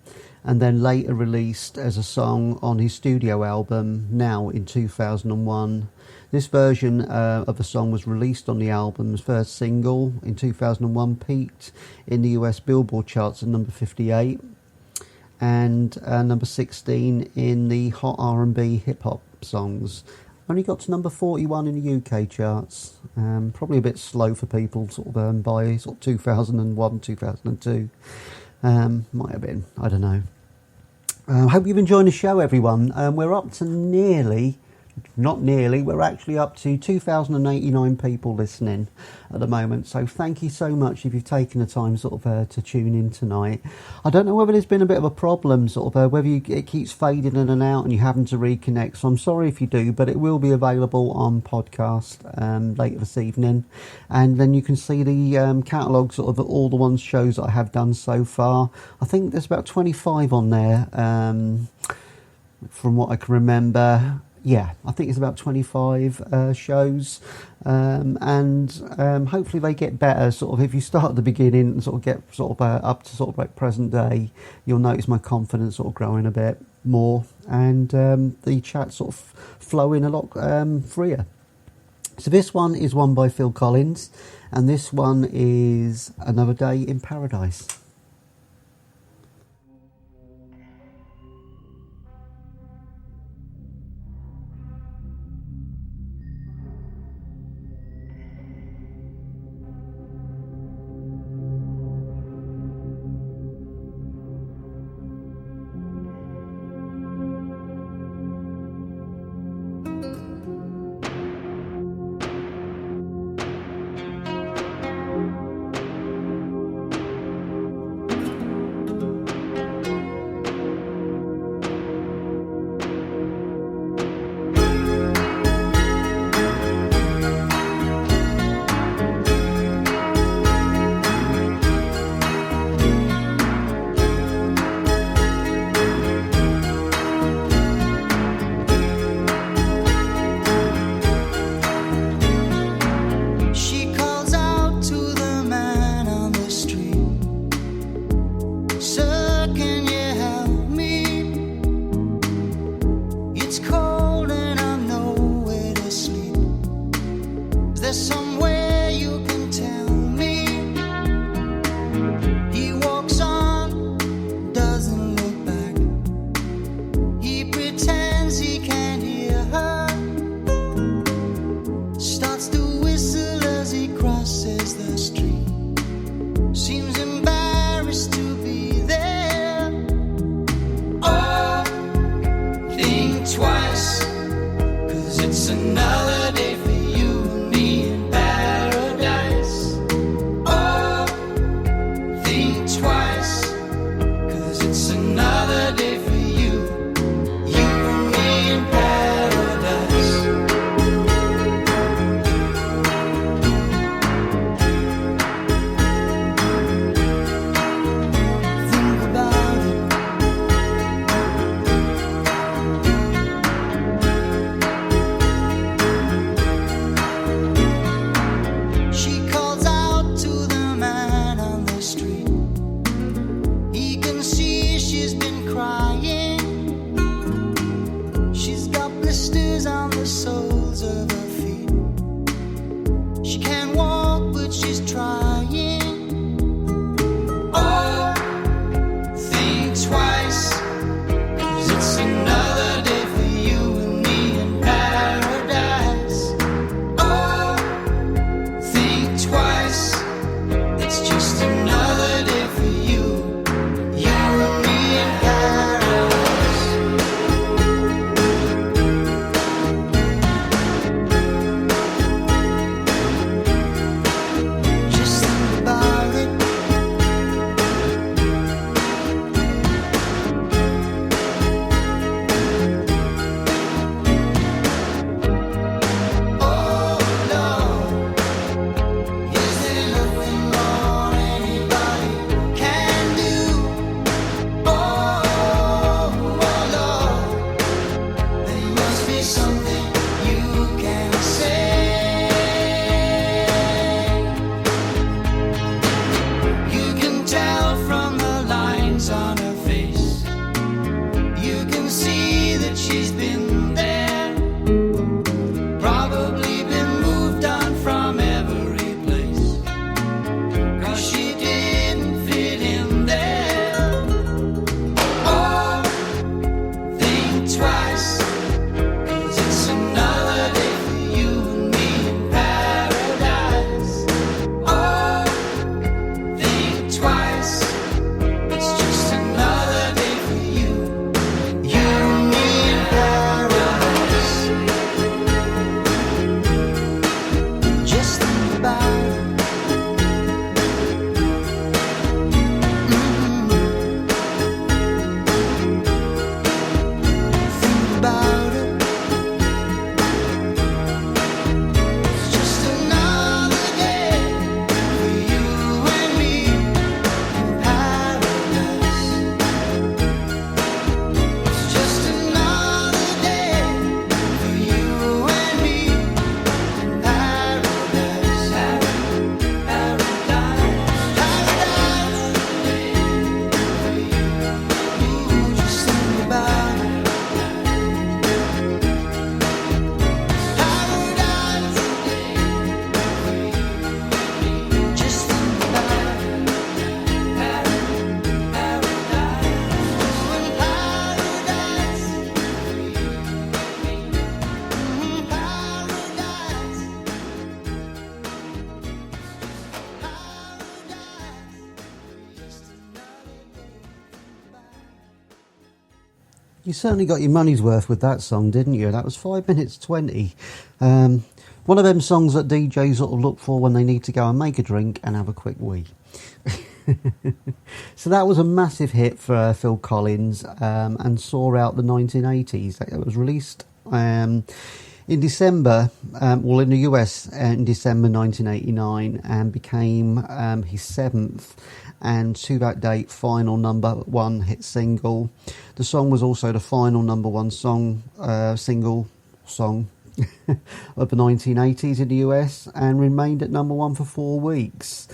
and then later released as a song on his studio album Now in 2001. This version of the song was released on the album's first single in 2001, peaked in the US Billboard charts at number 58 and number 16 in the Hot R&B Hip Hop songs. Only got to number 41 in the UK charts. Probably a bit slow for people by 2001, 2002. Might have been, I don't know. Hope you've enjoyed the show, everyone. We're up to we're actually up to 2,089 people listening at the moment. So thank you so much if you've taken the time to tune in tonight. I don't know whether there's been a bit of a problem, whether it keeps fading in and out and you're having to reconnect. So I'm sorry if you do, but it will be available on podcast later this evening. And then you can see the catalogue of all the shows that I have done so far. I think there's about 25 on there from what I can remember. Yeah, I think it's about 25 shows, and hopefully they get better. If you start at the beginning and get up to like present day, you'll notice my confidence growing a bit more, and the chat flowing a lot freer. So this one is one by Phil Collins, and this one is Another Day in Paradise. You certainly got your money's worth with that song, didn't you? That was 5 minutes 20. One of them songs that DJs sort of look for when they need to go and make a drink and have a quick wee. So that was a massive hit for Phil Collins, and saw out the 1980s. It was released in December, in the US in December 1989, and became his seventh and to that date final number one hit single. The song was also the final number one single song of the 1980s in the US, and remained at number one for 4 weeks.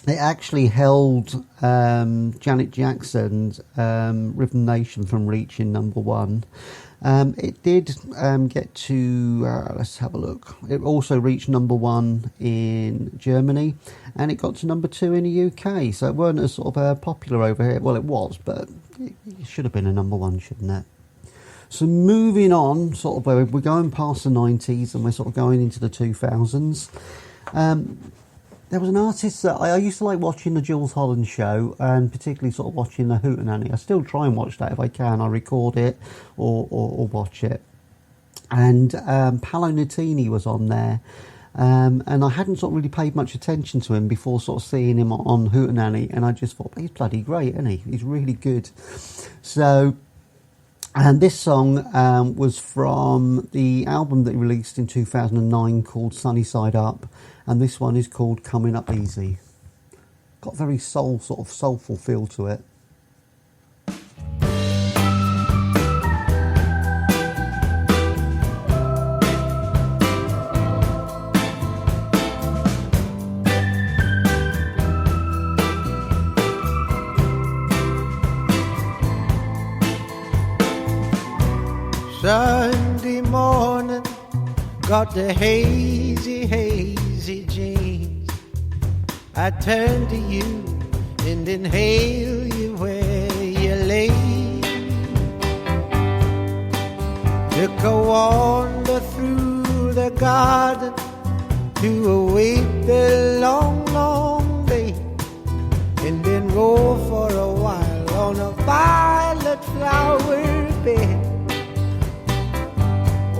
It actually held Janet Jackson's Rhythm Nation from reaching number one. It did get to, let's have a look. It also reached number one in Germany, and it got to number two in the UK. So it weren't as sort of popular over here. Well, it was, but it should have been a number one, shouldn't it? So moving on, sort of where we're going past the 90s and we're sort of going into the 2000s. There was an artist that I used to like watching the Jules Holland show, and particularly sort of watching the Hootenanny. I still try and watch that if I can. I record it or watch it. And Paolo Nutini was on there. And I hadn't sort of really paid much attention to him before sort of seeing him on Hootenanny. And I just thought, he's bloody great, isn't he? He's really good. So... And this song was from the album that he released in 2009 called Sunny Side Up, and this one is called Coming Up Easy. Got a very soulful feel to it. Sunday morning, got the hazy, hazy jeans. I turn to you and inhale you where you lay. Took a wander through the garden to await the long, long day, and then roll for a while on a violet flower bed.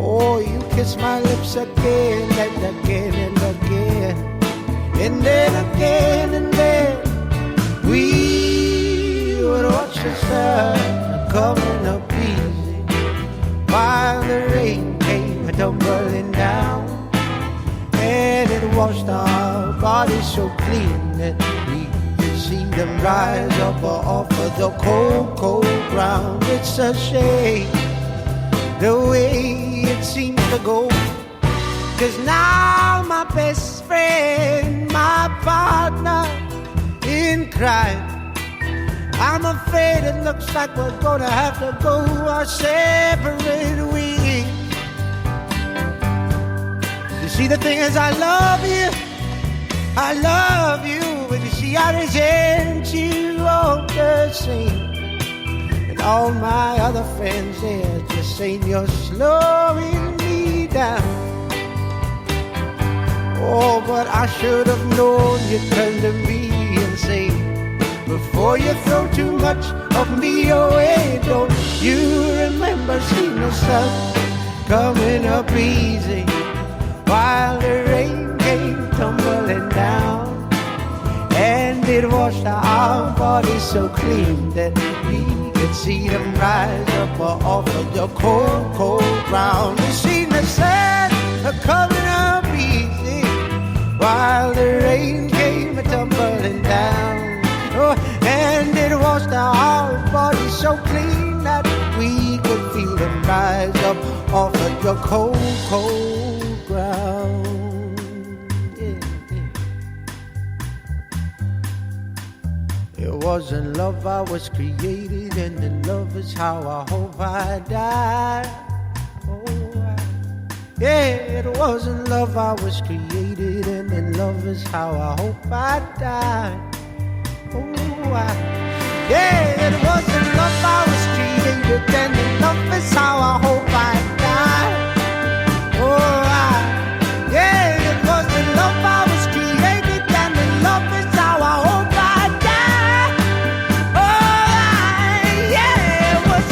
Oh, you kiss my lips again and again and again, and then again and then. We would watch the sun coming up easy while the rain came tumbling down, and it washed our bodies so clean that we could see them rise up off of the cold, cold ground. It's a shame the way it seems to go, 'cause now my best friend, my partner in crime, I'm afraid it looks like we're gonna have to go our separate ways. You see, the thing is, I love you, but you see, I resent you all the same. All my other friends, they're just saying you're slowing me down. Oh, but I should have known you'd turn to me and say, before you throw too much of me away, don't you remember seeing the sun coming up easy while the rain came tumbling down, and it washed our bodies so clean that we could see them rise up off of the cold, cold ground. You seen the sun coming up easy while the rain came tumbling down. Oh, and it washed our bodies so clean that we could feel them rise up off of the cold, cold ground. It wasn't love I was created, and in love is how I hope I die. Yeah, it wasn't love I was created, and in love is how I hope I die. Yeah, it wasn't love I was created, and in love is how I hope I die. Yeah, it wasn't love I was created, and in love is how I hope I die. Yeah, it was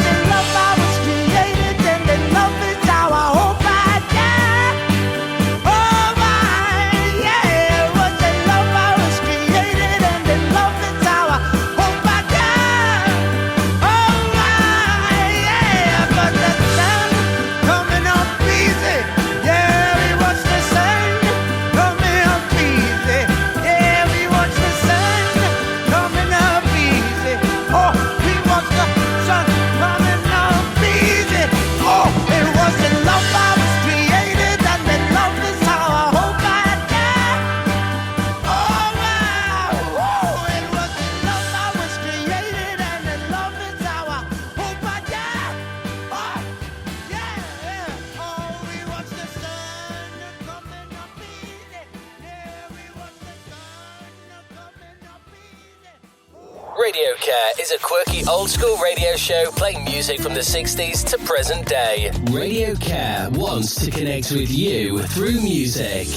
RadioCare is a quirky old-school radio show playing music from the 60s to present day. RadioCare wants to connect with you through music.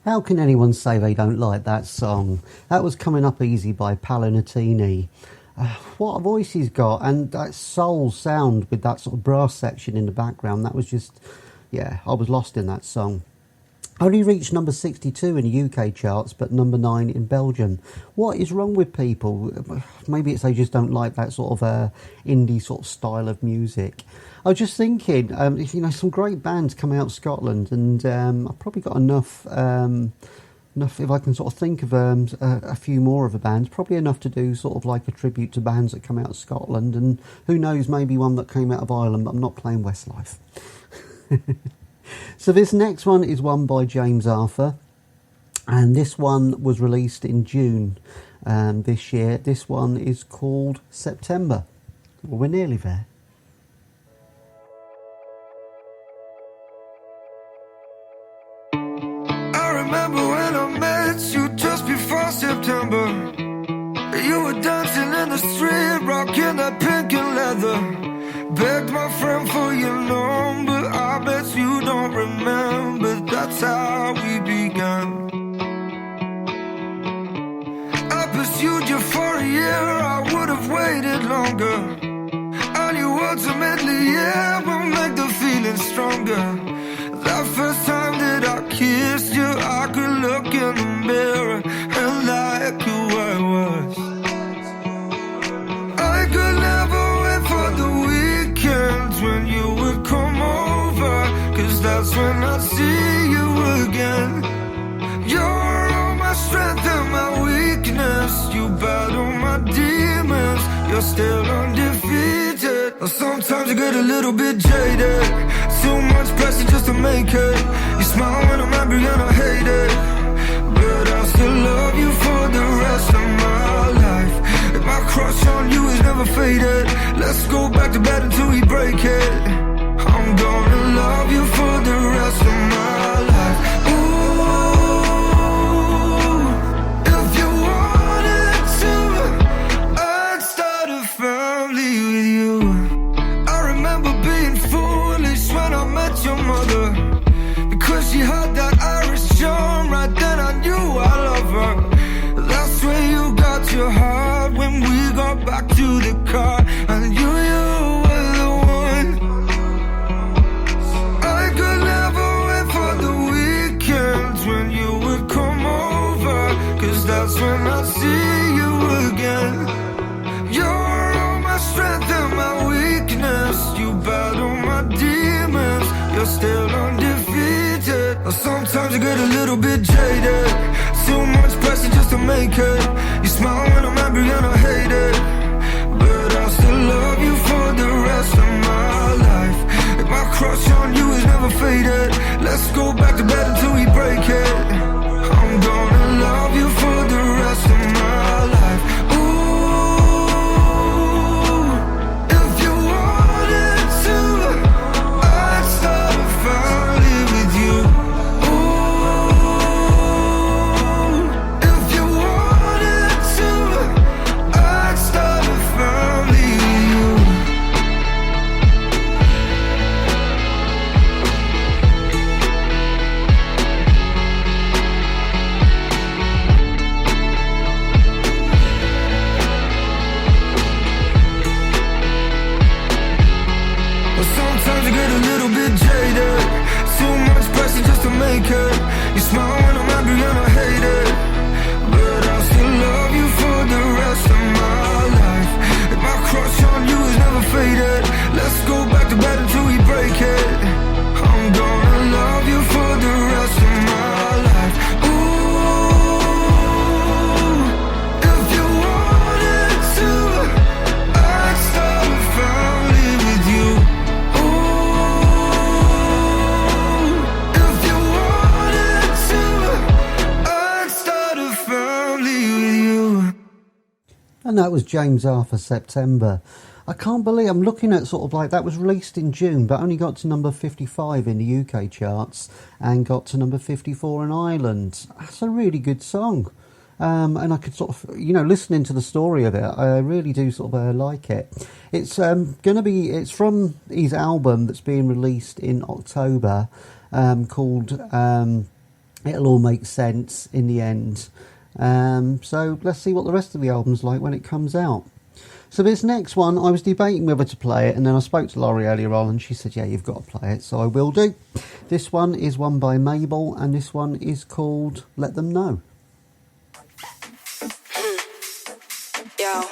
How can anyone say they don't like that song? That was Coming Up Easy by Palanatini. What a voice he's got, and that soul sound with that sort of brass section in the background, that was just, yeah, I was lost in that song. Only reached number 62 in the UK charts, but number 9 in Belgium. What is wrong with people? Maybe it's they just don't like that sort of indie sort of style of music. I was just thinking, some great bands come out of Scotland, and I've probably got enough, if I can sort of think of a few more of the bands, probably enough to do sort of like a tribute to bands that come out of Scotland, and who knows, maybe one that came out of Ireland, but I'm not playing Westlife. So this next one is one by James Arthur, and this one was released in June this year. This one is called September. Well, we're nearly there. I remember when I met you just before September. You were dancing in the street, rocking that pink and leather. Begged my friend for your number, I bet you don't remember. That's how we began. I pursued you for a year, I would have waited longer. I knew ultimately, yeah, will make the feeling stronger. That first time that I kissed you, I could look in the mirror and like who I was. I could never wait for the weekends when you would come over, 'cause that's when I'd see you again. You're all my strength and my weakness, you battle my demons, you're still undefeated. Sometimes I get a little bit jaded, too much pressure just to make it. You smile when I'm angry and I hate it, but I still love you for the rest of my life. And my crush on you is never faded. Let's go back to bed until we break it. I'm gonna love you for the rest of my life. Ooh, if you wanted to, I'd start a family with you. I remember being foolish when I met your mother, because she had that Irish charm. Right then I knew I love her. That's where you got your heart when we got back to the car. I knew you were the one. I could never wait for the weekends when you would come over, 'cause that's when I'd see you again. You're all my strength and my weakness, you battle my demons, you're still undefeated. Sometimes I get a little bit jaded, too much pressure just to make it. You smile when I'm angry and I hate it, but I still love you for the rest of my life. And my crush on you is never faded. Let's go back to bed until we break it. I'm gonna love you for the rest of my life. Ooh, if you wanted to, I'd start a family with you. Ooh, if you wanted to, I'd start a family with you. Sometimes I get a little bit jaded, too much pressure just to make it. You smile when I'm angry and I hate it, but I still love you for the rest of my life. And my crush on you is never faded. Let's go back to bed until we break it. I'm gonna love you for the rest of my life. Ooh, if you wanted to, I'd start a family with you. If you wanted to, I'd start a family with you. And that was James Arthur, September. I can't believe I'm looking at sort of like that was released in June, but only got to number 55 in the UK charts and got to number 54 in Ireland. That's a really good song. and I could sort of, listening to the story of it, I really do sort of like it. It's it's from his album that's being released in October, called It'll All Make Sense in the End. So let's see what the rest of the album's like when it comes out. So this next one, I was debating whether to play it, and then I spoke to Laurie earlier on, and she said, yeah, you've got to play it, so I will do. This one is one by Mabel, and this one is called Let Them Know. Yo.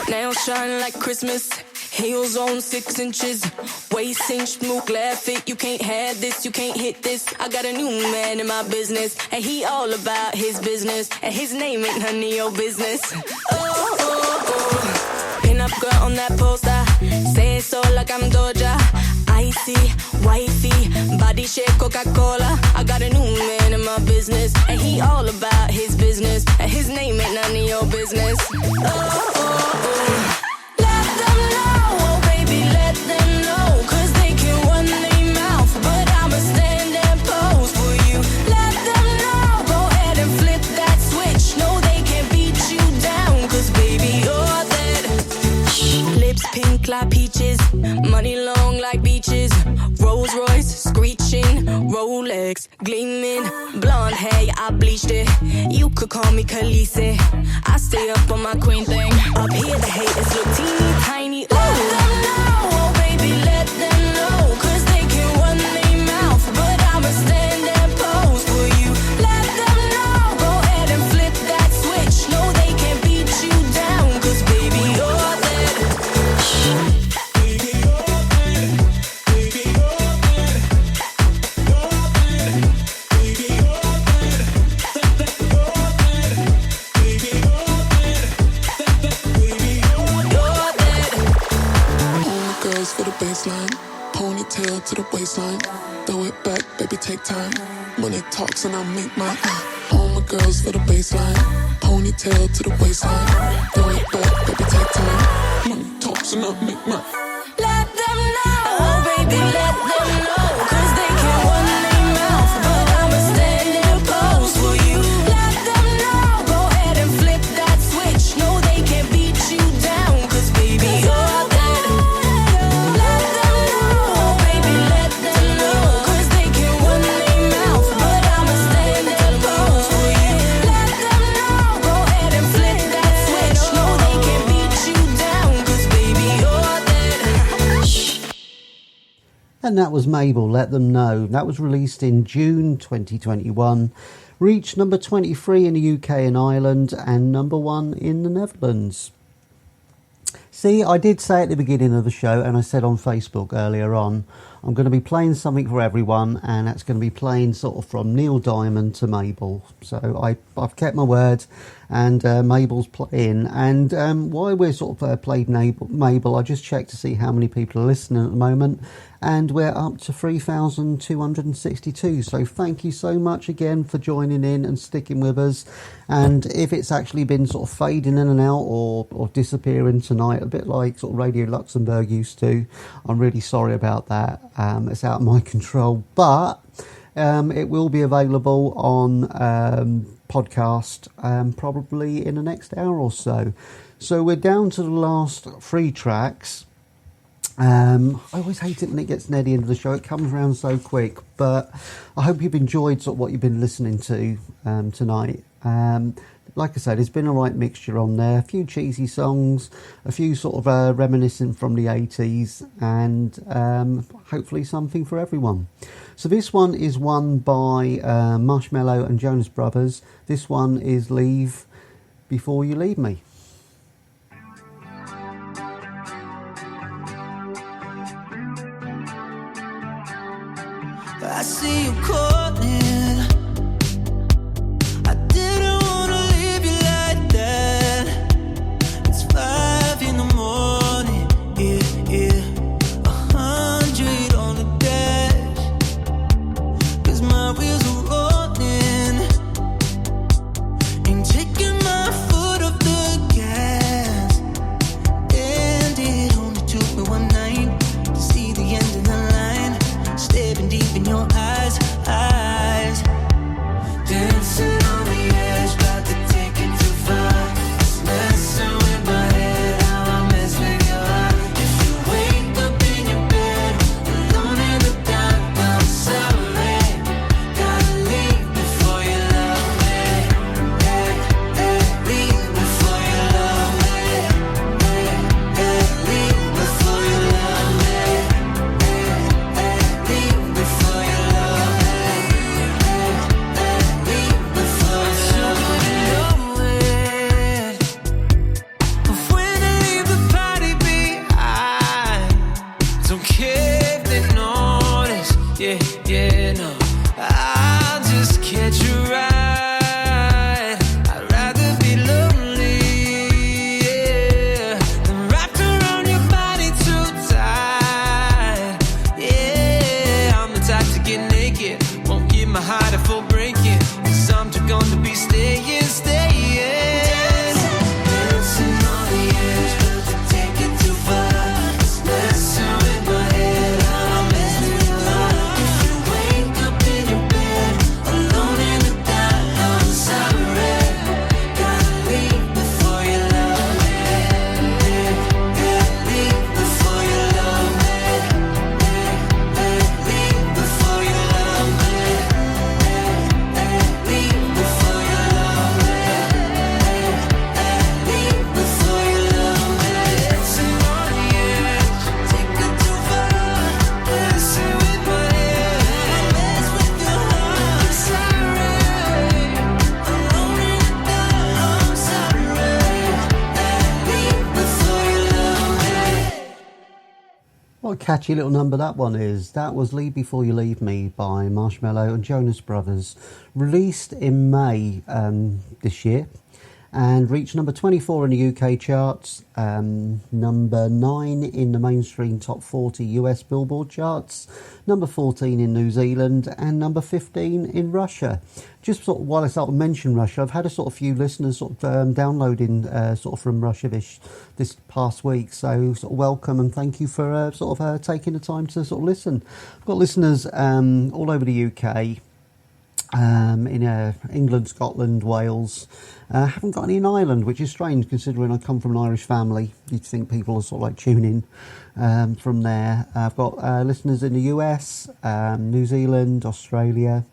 Nails shine like Christmas. Heels on 6 inches, waist cinched, move glad fit. You can't have this, you can't hit this. I got a new man in my business, and he all about his business, and his name ain't none of your business. Oh, oh, oh. Pin up girl on that poster, say it so like I'm Doja. Icy, wifey, body shape Coca-Cola. I got a new man in my business, and he all about his business, and his name ain't none of your business. Oh, oh, oh. Pink like peaches, money long like beaches, Rolls Royce screeching, Rolex gleaming, blonde hair, I bleached it. You could call me Khaleesi. I stay up on my queen thing. Up here the haters look teeny tiny. Let them know, oh baby, let them know, 'cause they can run their mouth, but I'ma stand and pose for you. Let them know, go ahead and flip that switch. No, they can't beat you down, 'cause baby, you're that. For the baseline, ponytail to the waistline. Throw it back, baby, take time. Money talks and I make mine. All my girls for the baseline, ponytail to the waistline. Throw it back, baby, take time. Money talks and I make mine. Let them know, oh baby, let them know, 'cause they can run their mouth, but I'ma stand and pose for you. Let them know, go ahead and flip that switch. No, they can't beat you down, 'cause baby, you're that. And that was Mabel, Let Them Know. That was released in June 2021. Reached number 23 in the UK and Ireland and number 1 in the Netherlands. See, I did say at the beginning of the show, and I said on Facebook earlier on, I'm going to be playing something for everyone, and that's going to be playing sort of from Neil Diamond to Mabel. So I've kept my word, and Mabel's playing. And while we're sort of played Mabel, I just checked to see how many people are listening at the moment, and we're up to 3,262. So thank you so much again for joining in and sticking with us. And if it's actually been sort of fading in and out or disappearing tonight, a bit like sort of Radio Luxembourg used to, I'm really sorry about that. It's out of my control, but it will be available on podcast probably in the next hour or so. So we're down to the last 3 tracks. I always hate it when it gets near the end of the show. It comes around so quick, but I hope you've enjoyed sort of what you've been listening to tonight. Like I said, there's been a right mixture on there. A few cheesy songs, a few sort of reminiscent from the 80s, and hopefully something for everyone. So this one is one by Marshmello and Jonas Brothers. This one is Leave Before You Leave Me. I see you calling. I didn't wanna leave you like that. It's 5 in the morning, yeah. 100 on the dash, 'cause my wheels are rolling. Ain't taking my foot off the gas. And it only took me one night to see the end of the line. Staring deep in your eyes, No, I'll just catch a ride. I'd rather be lonely, yeah, than wrapped around your body too tight. Yeah, I'm the type to get naked, won't give my heart a full breaking, 'cause I'm too gone to be staying. Dancing on the edge, but to take it too far. It's messing with my head, I'm messing with your heart. If you wake up in your bed, alone in the dark, I'm sorry. Gotta leave before you love me. Gotta leave before you love me. Leave before you love me. Leave before you love me. Leave before you love me. Dancing on the edge, take it too far. Messing with my head, mess with your heart. I'm sorry, alone in the dark. I'm sorry. Leave before you love me. What a catchy little number that one is. That was Leave Before You Leave Me by Marshmello and Jonas Brothers, released in May this year, and reached number 24 in the UK charts, number 9 in the mainstream top 40 US Billboard charts, number 14 in New Zealand, and number 15 in Russia. Just sort of while I sort of mention Russia, I've had a sort of few listeners sort of downloading sort of from Russia this past week, so sort of welcome and thank you for sort of taking the time to sort of listen. I've got listeners all over the UK, in England, Scotland, Wales. Haven't got any in Ireland, which is strange considering I come from an Irish family. You'd think people are sort of like tuning from there. I've got listeners in the US, New Zealand, Australia,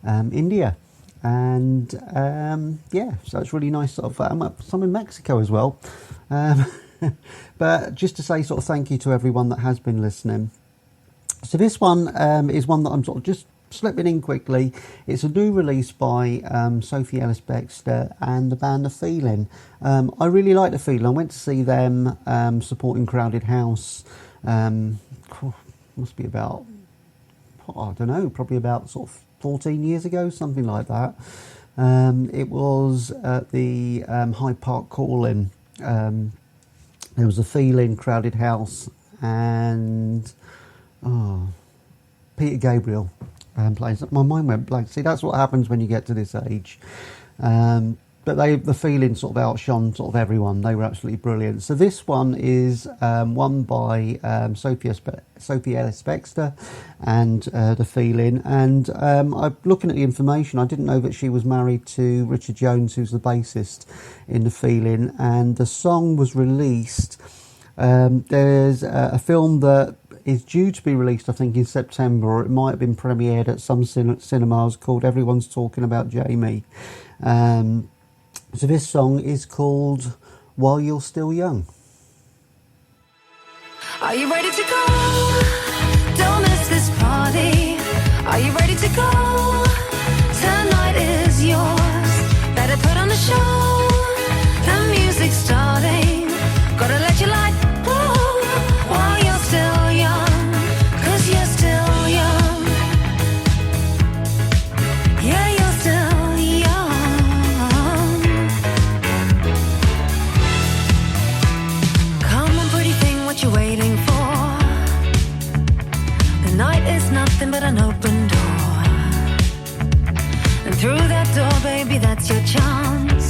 India, and yeah, so it's really nice. Sort of some in Mexico as well. But just to say sort of thank you to everyone that has been listening. So this one is one that I'm sort of just slipping in quickly. It's a new release by Sophie Ellis-Bextor and the band The Feeling. I really like The Feeling. I went to see them supporting Crowded House. Must be about, I don't know, probably about sort of 14 years ago, something like that. It was at the Hyde Park Call-In. There was a Feeling, Crowded House, and Peter Gabriel playing. My mind went blank. See, that's what happens when you get to this age. But The Feeling sort of outshone sort of everyone. They were absolutely brilliant. So this one is one by Sophie Ellis-Bextor and The Feeling. And I'm looking at the information. I didn't know that she was married to Richard Jones, who's the bassist in The Feeling. And the song was released. There's a film that is due to be released, I think, in September, or it might have been premiered at some cinemas, called Everyone's Talking About Jamie. So this song is called While You're Still Young. Are you ready to go? Don't miss this party. Are you ready to go? Tonight is yours. Better put on the show. The music's starting. Gotta let your light go while you're still young. 'Cause you're still young. Yeah, you're still young. Come on, pretty thing, what you waiting for? The night is nothing but an open door. And through that door, baby, that's your chance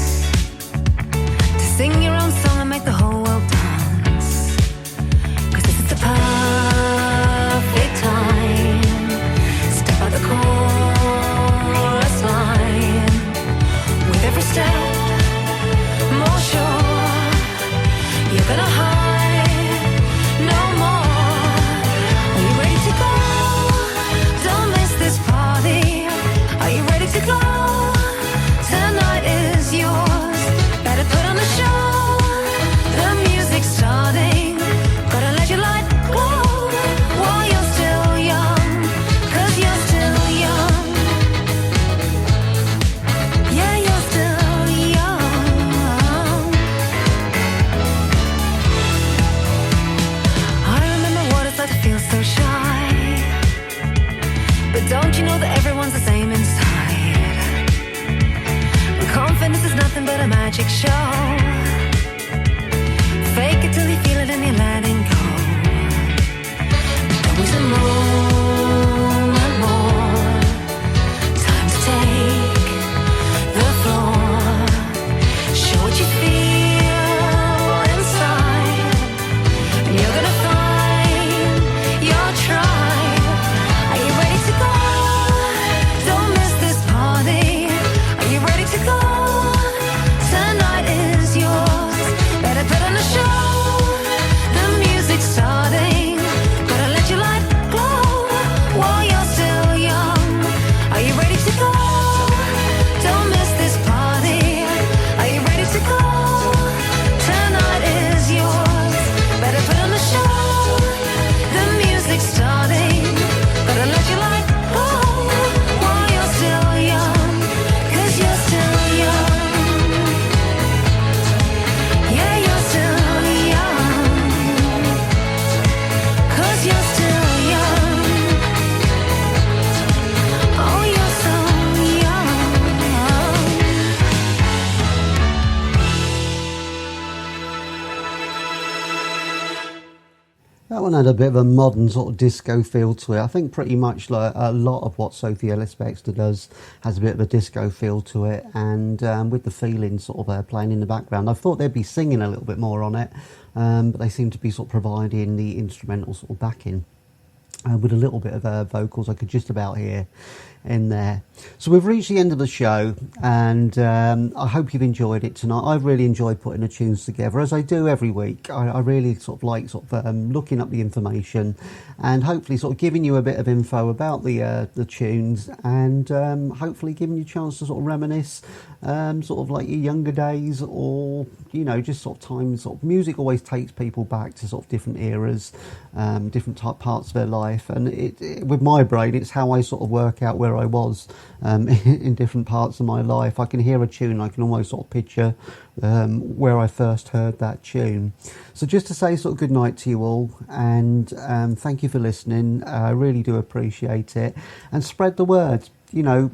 to sing your own song and make the whole world dance. 'Cause this is the perfect time. Step out the chorus line. With every step, more sure, you're gonna hide no more. Are you ready to go? Don't miss this party. Are you ready to go? Tonight is yours. Better put on the show. that everyone's the same inside. And confidence is nothing but a magic show. Fake it till you feel it and you're letting go. Always a moment more. Time to take the floor. Show what you feel inside. And you're gonna find your tribe. Are you ready to go? Don't miss this party. Are you ready to go? Tonight is yours. Better put on a show. The music's starting. Gotta let your light glow while you're still young. Are you ready to go? Don't miss this party. Are you ready to go? Tonight is yours. Better put on a show. The music's starting. Gotta let your light glow while you're still young. 'Cause you're still young. Yeah, you're still young. 'Cause you're still young. Oh, you're so young. That one had a bit of a modern sort of disco feel to it. I think pretty much like a lot of what Sophie Ellis-Bextor does has a bit of a disco feel to it, and with the feeling sort of playing in the background. I thought they'd be singing a little bit more on it, but they seem to be sort of providing the instrumental sort of backing. With a little bit of vocals I could just about hear in there. So we've reached the end of the show, and I hope you've enjoyed it tonight. I've really enjoyed putting the tunes together, as I do every week. I really sort of like looking up the information and hopefully sort of giving you a bit of info about the tunes, and hopefully giving you a chance to sort of reminisce sort of like your younger days, or you know, just sort of times. Sort of music always takes people back to sort of different eras, different type parts of their life, and it with my brain, it's how I sort of work out where I was in different parts of my life. I can hear a tune, I can almost sort of picture where I first heard that tune. So just to say sort of good night to you all, and thank you for listening. I really do appreciate it, and spread the word. You know,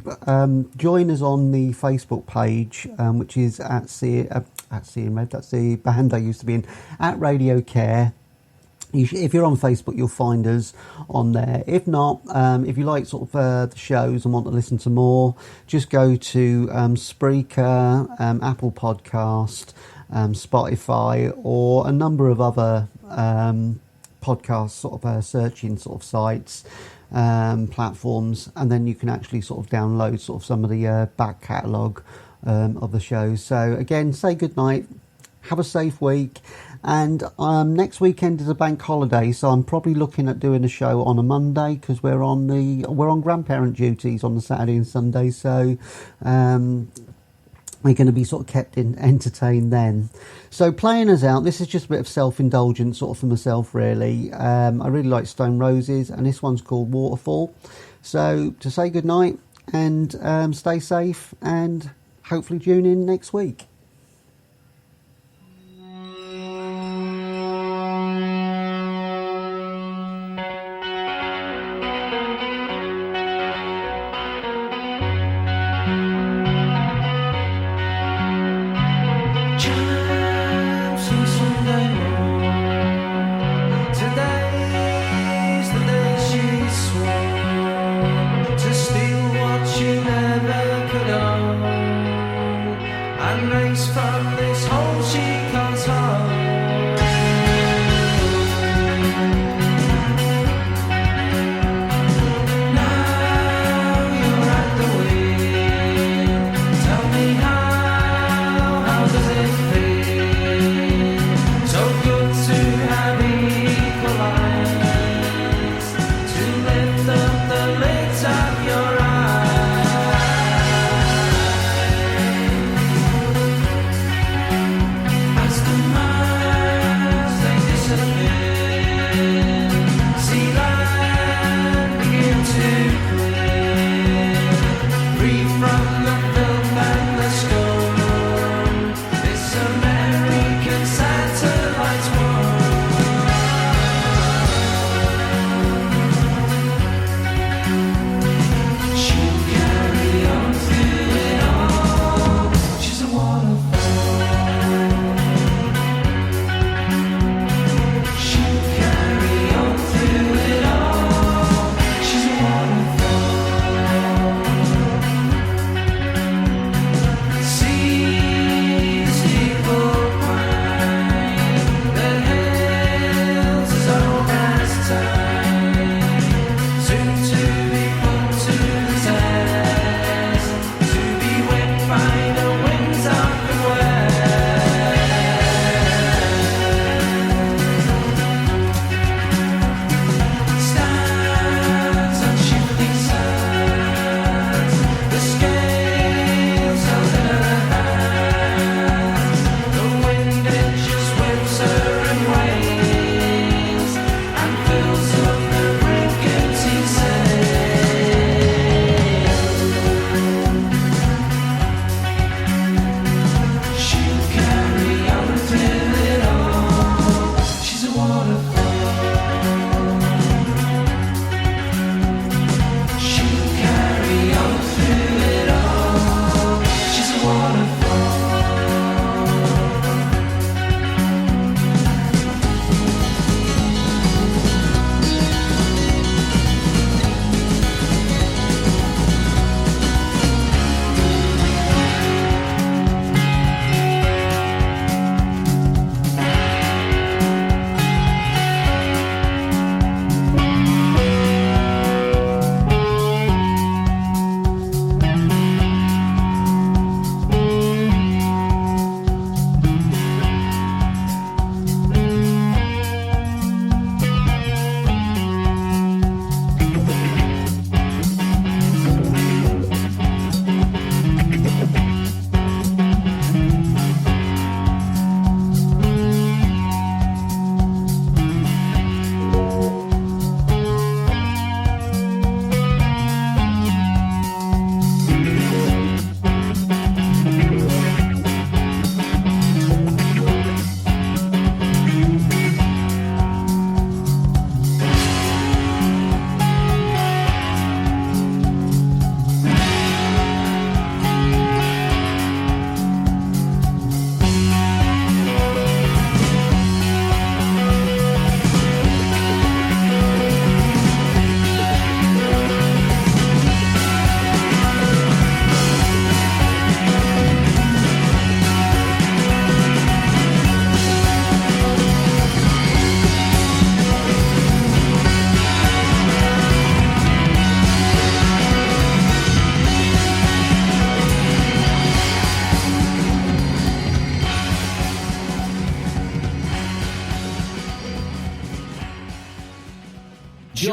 join us on the Facebook page, which is at See in Red. That's the band I used to be in, at RadioCare. If you're on Facebook, you'll find us on there. If not, if you like sort of the shows and want to listen to more, just go to Spreaker, Apple Podcast, Spotify, or a number of other podcast sort of searching sort of sites, platforms, and then you can actually sort of download sort of some of the back catalogue of the shows. So again, say good night, have a safe week, and next weekend is a bank holiday, so I'm probably looking at doing a show on a Monday, because we're on grandparent duties on the Saturday and Sunday, so we're going to be sort of kept entertained then. So playing us out, this is just a bit of self-indulgence sort of for myself really. I really like Stone Roses, and this one's called Waterfall. So to say good night, and stay safe, and hopefully tune in next week. Today's the day she swore to steal what she never could own, and race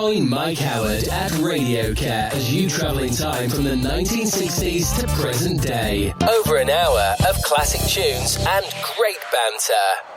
Join Mike Howard at RadioCare as you travel in time from the 1960s to present day. Over an hour of classic tunes and great banter.